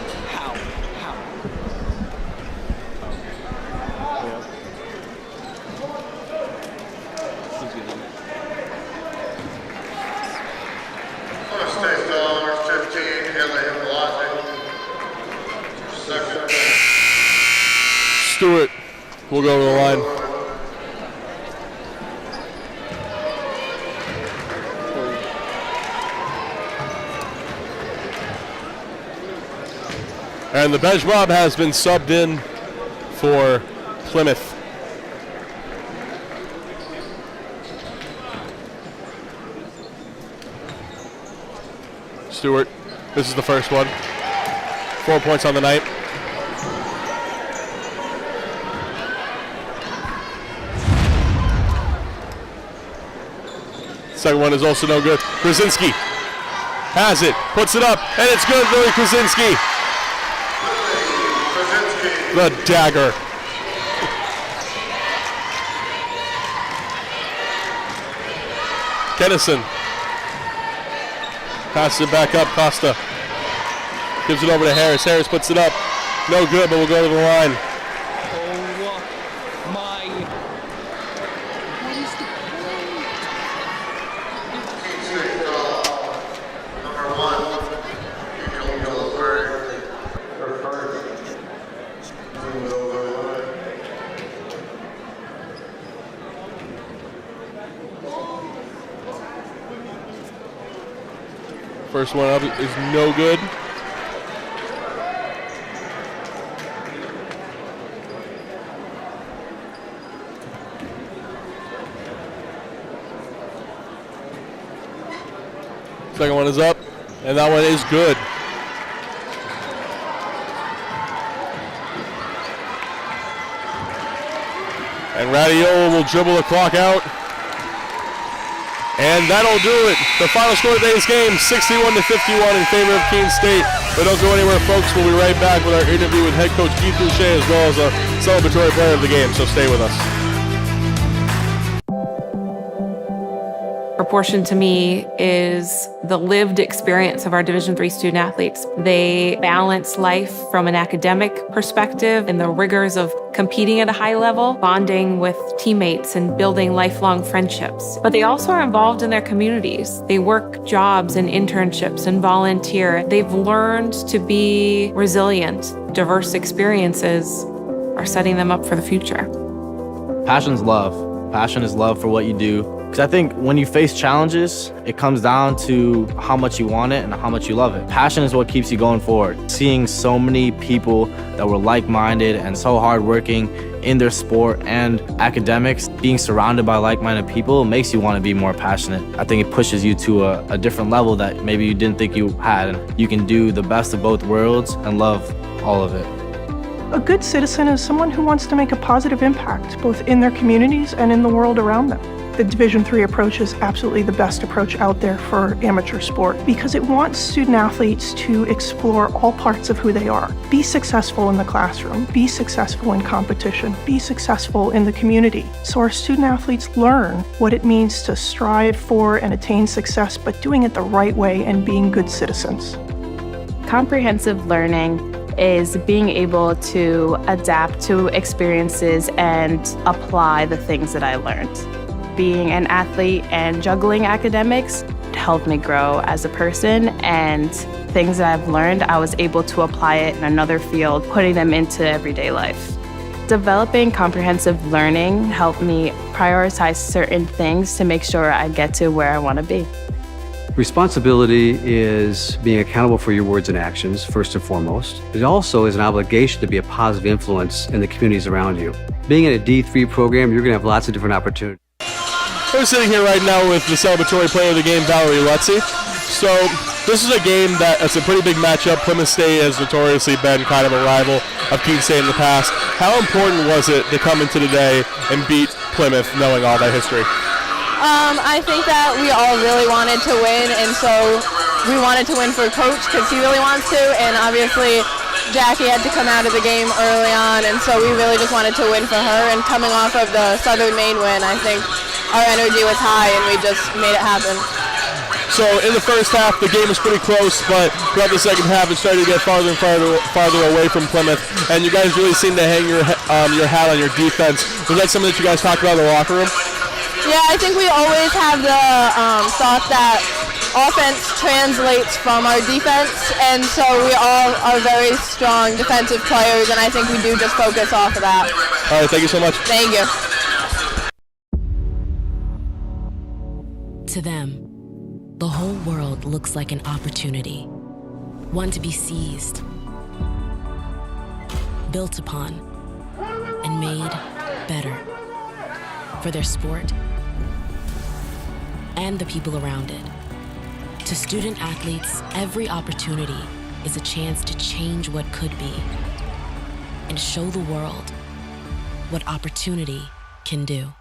Stewart will go to the line. And the bench mob has been subbed in for Plymouth. Stewart, this is the first one. 4 points on the night. Second one is also no good. Krasinski has it, puts it up, and it's good. Billy Krasinski. The dagger. Kennison passes it back up. Costa gives it over to Harris. Harris puts it up. No good, but we'll go to the line. First one up is no good. Second one is up, and that one is good. And Radiola will dribble the clock out. And that'll do it. The final score of today's game, 61-51 in favor of Keene State. But don't go anywhere, folks. We'll be right back with our interview with head coach Keith Boucher as well as a celebratory player of the game. So stay with us. Proportion to me is the lived experience of our Division III student athletes. They balance life from an academic perspective and the rigors of competing at a high level, bonding with teammates and building lifelong friendships. But they also are involved in their communities. They work jobs and internships and volunteer. They've learned to be resilient. Diverse experiences are setting them up for the future. Passion's love. Passion is love for what you do. Because I think when you face challenges, it comes down to how much you want it and how much you love it. Passion is what keeps you going forward. Seeing so many people that were like-minded and so hardworking in their sport and academics, being surrounded by like-minded people makes you want to be more passionate. I think it pushes you to a different level that maybe you didn't think you had. You can do the best of both worlds and love all of it. A good citizen is someone who wants to make a positive impact, both in their communities and in the world around them. The Division III approach is absolutely the best approach out there for amateur sport because it wants student athletes to explore all parts of who they are. Be successful in the classroom, be successful in competition, be successful in the community. So our student athletes learn what it means to strive for and attain success, but doing it the right way and being good citizens. Comprehensive learning is being able to adapt to experiences and apply the things that I learned. Being an athlete and juggling academics helped me grow as a person, and things that I've learned, I was able to apply it in another field, putting them into everyday life. Developing comprehensive learning helped me prioritize certain things to make sure I get to where I want to be. Responsibility is being accountable for your words and actions, first and foremost. It also is an obligation to be a positive influence in the communities around you. Being in a D3 program, you're going to have lots of different opportunities. We're sitting here right now with the celebratory player of the game, Valerie Lutzy. So this is a game that's a pretty big matchup. Plymouth State has notoriously been kind of a rival of Keene State in the past. How important was it to come into today and beat Plymouth, knowing all that history? I think that we all really wanted to win, and so we wanted to win for Coach because he really wants to, and obviously Jackie had to come out of the game early on, and so we really just wanted to win for her. And coming off of the Southern Maine win, I think our energy was high, and we just made it happen. So in the first half, the game was pretty close, but throughout the second half, it started to get farther and farther away from Plymouth, and you guys really seemed to hang your hat on your defense. Was that something that you guys talked about in the locker room? Yeah, I think we always have the thought that offense translates from our defense, and so we all are very strong defensive players, and I think we do just focus off of that. All right, thank you so much. Thank you. To them, the whole world looks like an opportunity, one to be seized, built upon, and made better for their sport and the people around it. To student athletes, every opportunity is a chance to change what could be and show the world what opportunity can do.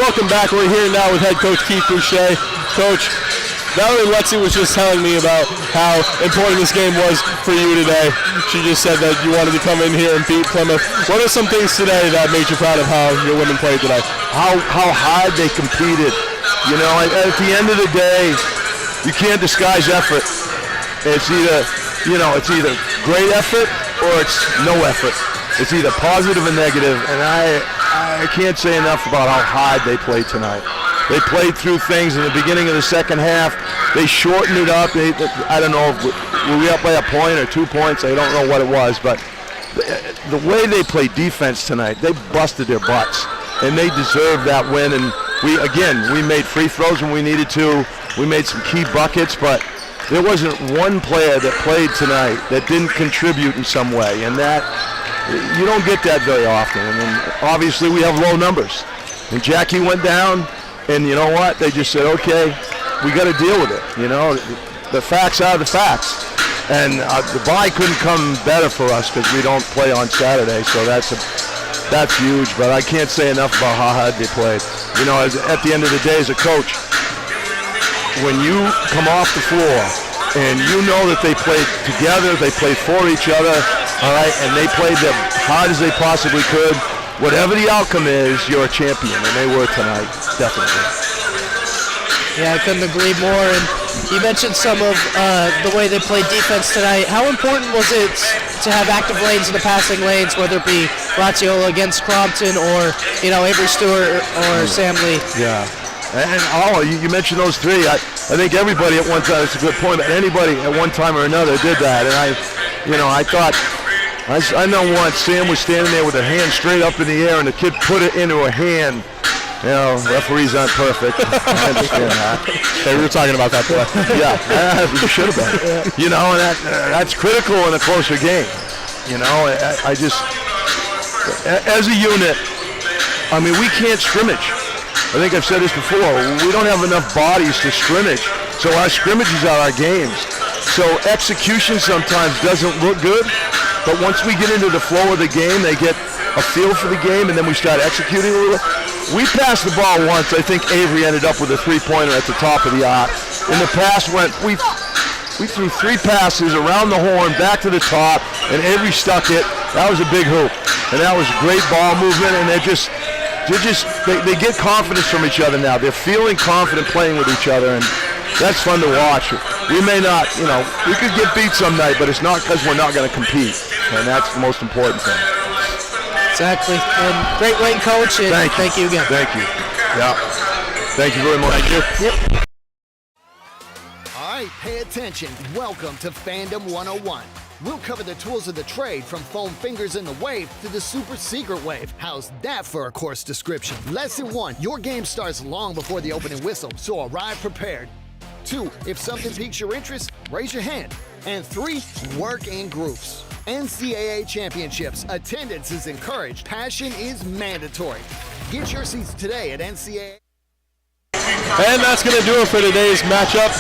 Welcome back. We're here now with head coach Keith Boucher. Coach, Valerie Lutzy was just telling me about how important this game was for you today. She just said that you wanted to come in here and beat Plymouth. What are some things today that made you proud of how your women played today? How hard they competed. You know, at the end of the day, you can't disguise effort. It's either great effort or it's no effort. It's either positive or negative, and I can't say enough about how hard they played tonight. They played through things in the beginning of the second half. They shortened it up. I don't know, were we up by a point or 2 points? I don't know what it was, but the way they played defense tonight, they busted their butts. and they deserved that win. And we made free throws when we needed to. We made some key buckets, but there wasn't one player that played tonight that didn't contribute in some way, and that you don't get that very often. And then obviously we have low numbers. And Jackie went down, and you know what? They just said, okay, we got to deal with it. You know, the facts are the facts. And the bye couldn't come better for us because we don't play on Saturday, so that's huge. But I can't say enough about how hard they played. You know, at the end of the day, as a coach, when you come off the floor and you know that they played together, they played for each other, all right, and they played as hard as they possibly could, whatever the outcome is, you're a champion, and they were tonight, definitely. Yeah, I couldn't agree more. And you mentioned some of the way they played defense tonight. How important was it to have active lanes in the passing lanes, whether it be Ratiola against Crompton or, you know, Avery Stewart or Sam Lee? Yeah. And you mentioned those three. I think everybody at one time, it's a good point, but anybody at one time or another did that. And I thought, I know once Sam was standing there with her hand straight up in the air and the kid put it into her hand. You know, referees aren't perfect. I understand that. Hey, we were talking about that play. Yeah, we should have been. You know, and that's critical in a closer game. You know, I just, as a unit, I mean, we can't scrimmage. I think I've said this before. We don't have enough bodies to scrimmage. So our scrimmages are our games. So execution sometimes doesn't look good, but once we get into the flow of the game, they get a feel for the game, and then we start executing a little. We passed the ball once. I think Avery ended up with a three-pointer at the top of the arc. In the past, we threw 3 passes around the horn, back to the top, and Avery stuck it. That was a big hoop, and that was great ball movement. And they get confidence from each other now. They're feeling confident playing with each other, and that's fun to watch. We may not, you know, we could get beat some night, but it's not because we're not going to compete, and that's the most important thing. Exactly. And great win, Coach. And thank you again. Thank you. Yeah. Thank you very much. Thank you. Yep. All right, pay attention. Welcome to Fandom 101. We'll cover the tools of the trade from foam fingers in the wave to the super secret wave. How's that for a course description? Lesson 1, your game starts long before the opening whistle, so arrive prepared. 2, if something piques your interest, raise your hand. And 3, work in groups. NCAA championships. Attendance is encouraged. Passion is mandatory. Get your seats today at NCAA. And that's going to do it for today's matchup,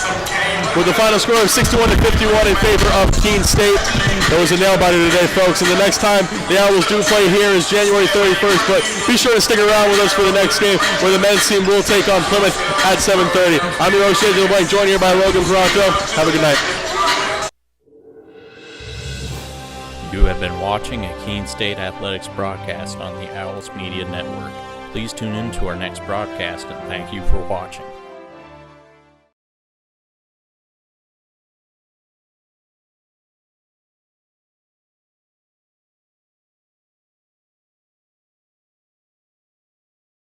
with the final score of 61-51 in favor of Keene State. That was a nail-biter today, folks. And the next time the Owls do play here is January 31st. But be sure to stick around with us for the next game, where the men's team will take on Plymouth at 7:30. I'm your host, Jason Blank, joined here by Logan Peranto. Have a good night. You have been watching a Keene State Athletics broadcast on the Owls Media Network. Please tune in to our next broadcast, and thank you for watching.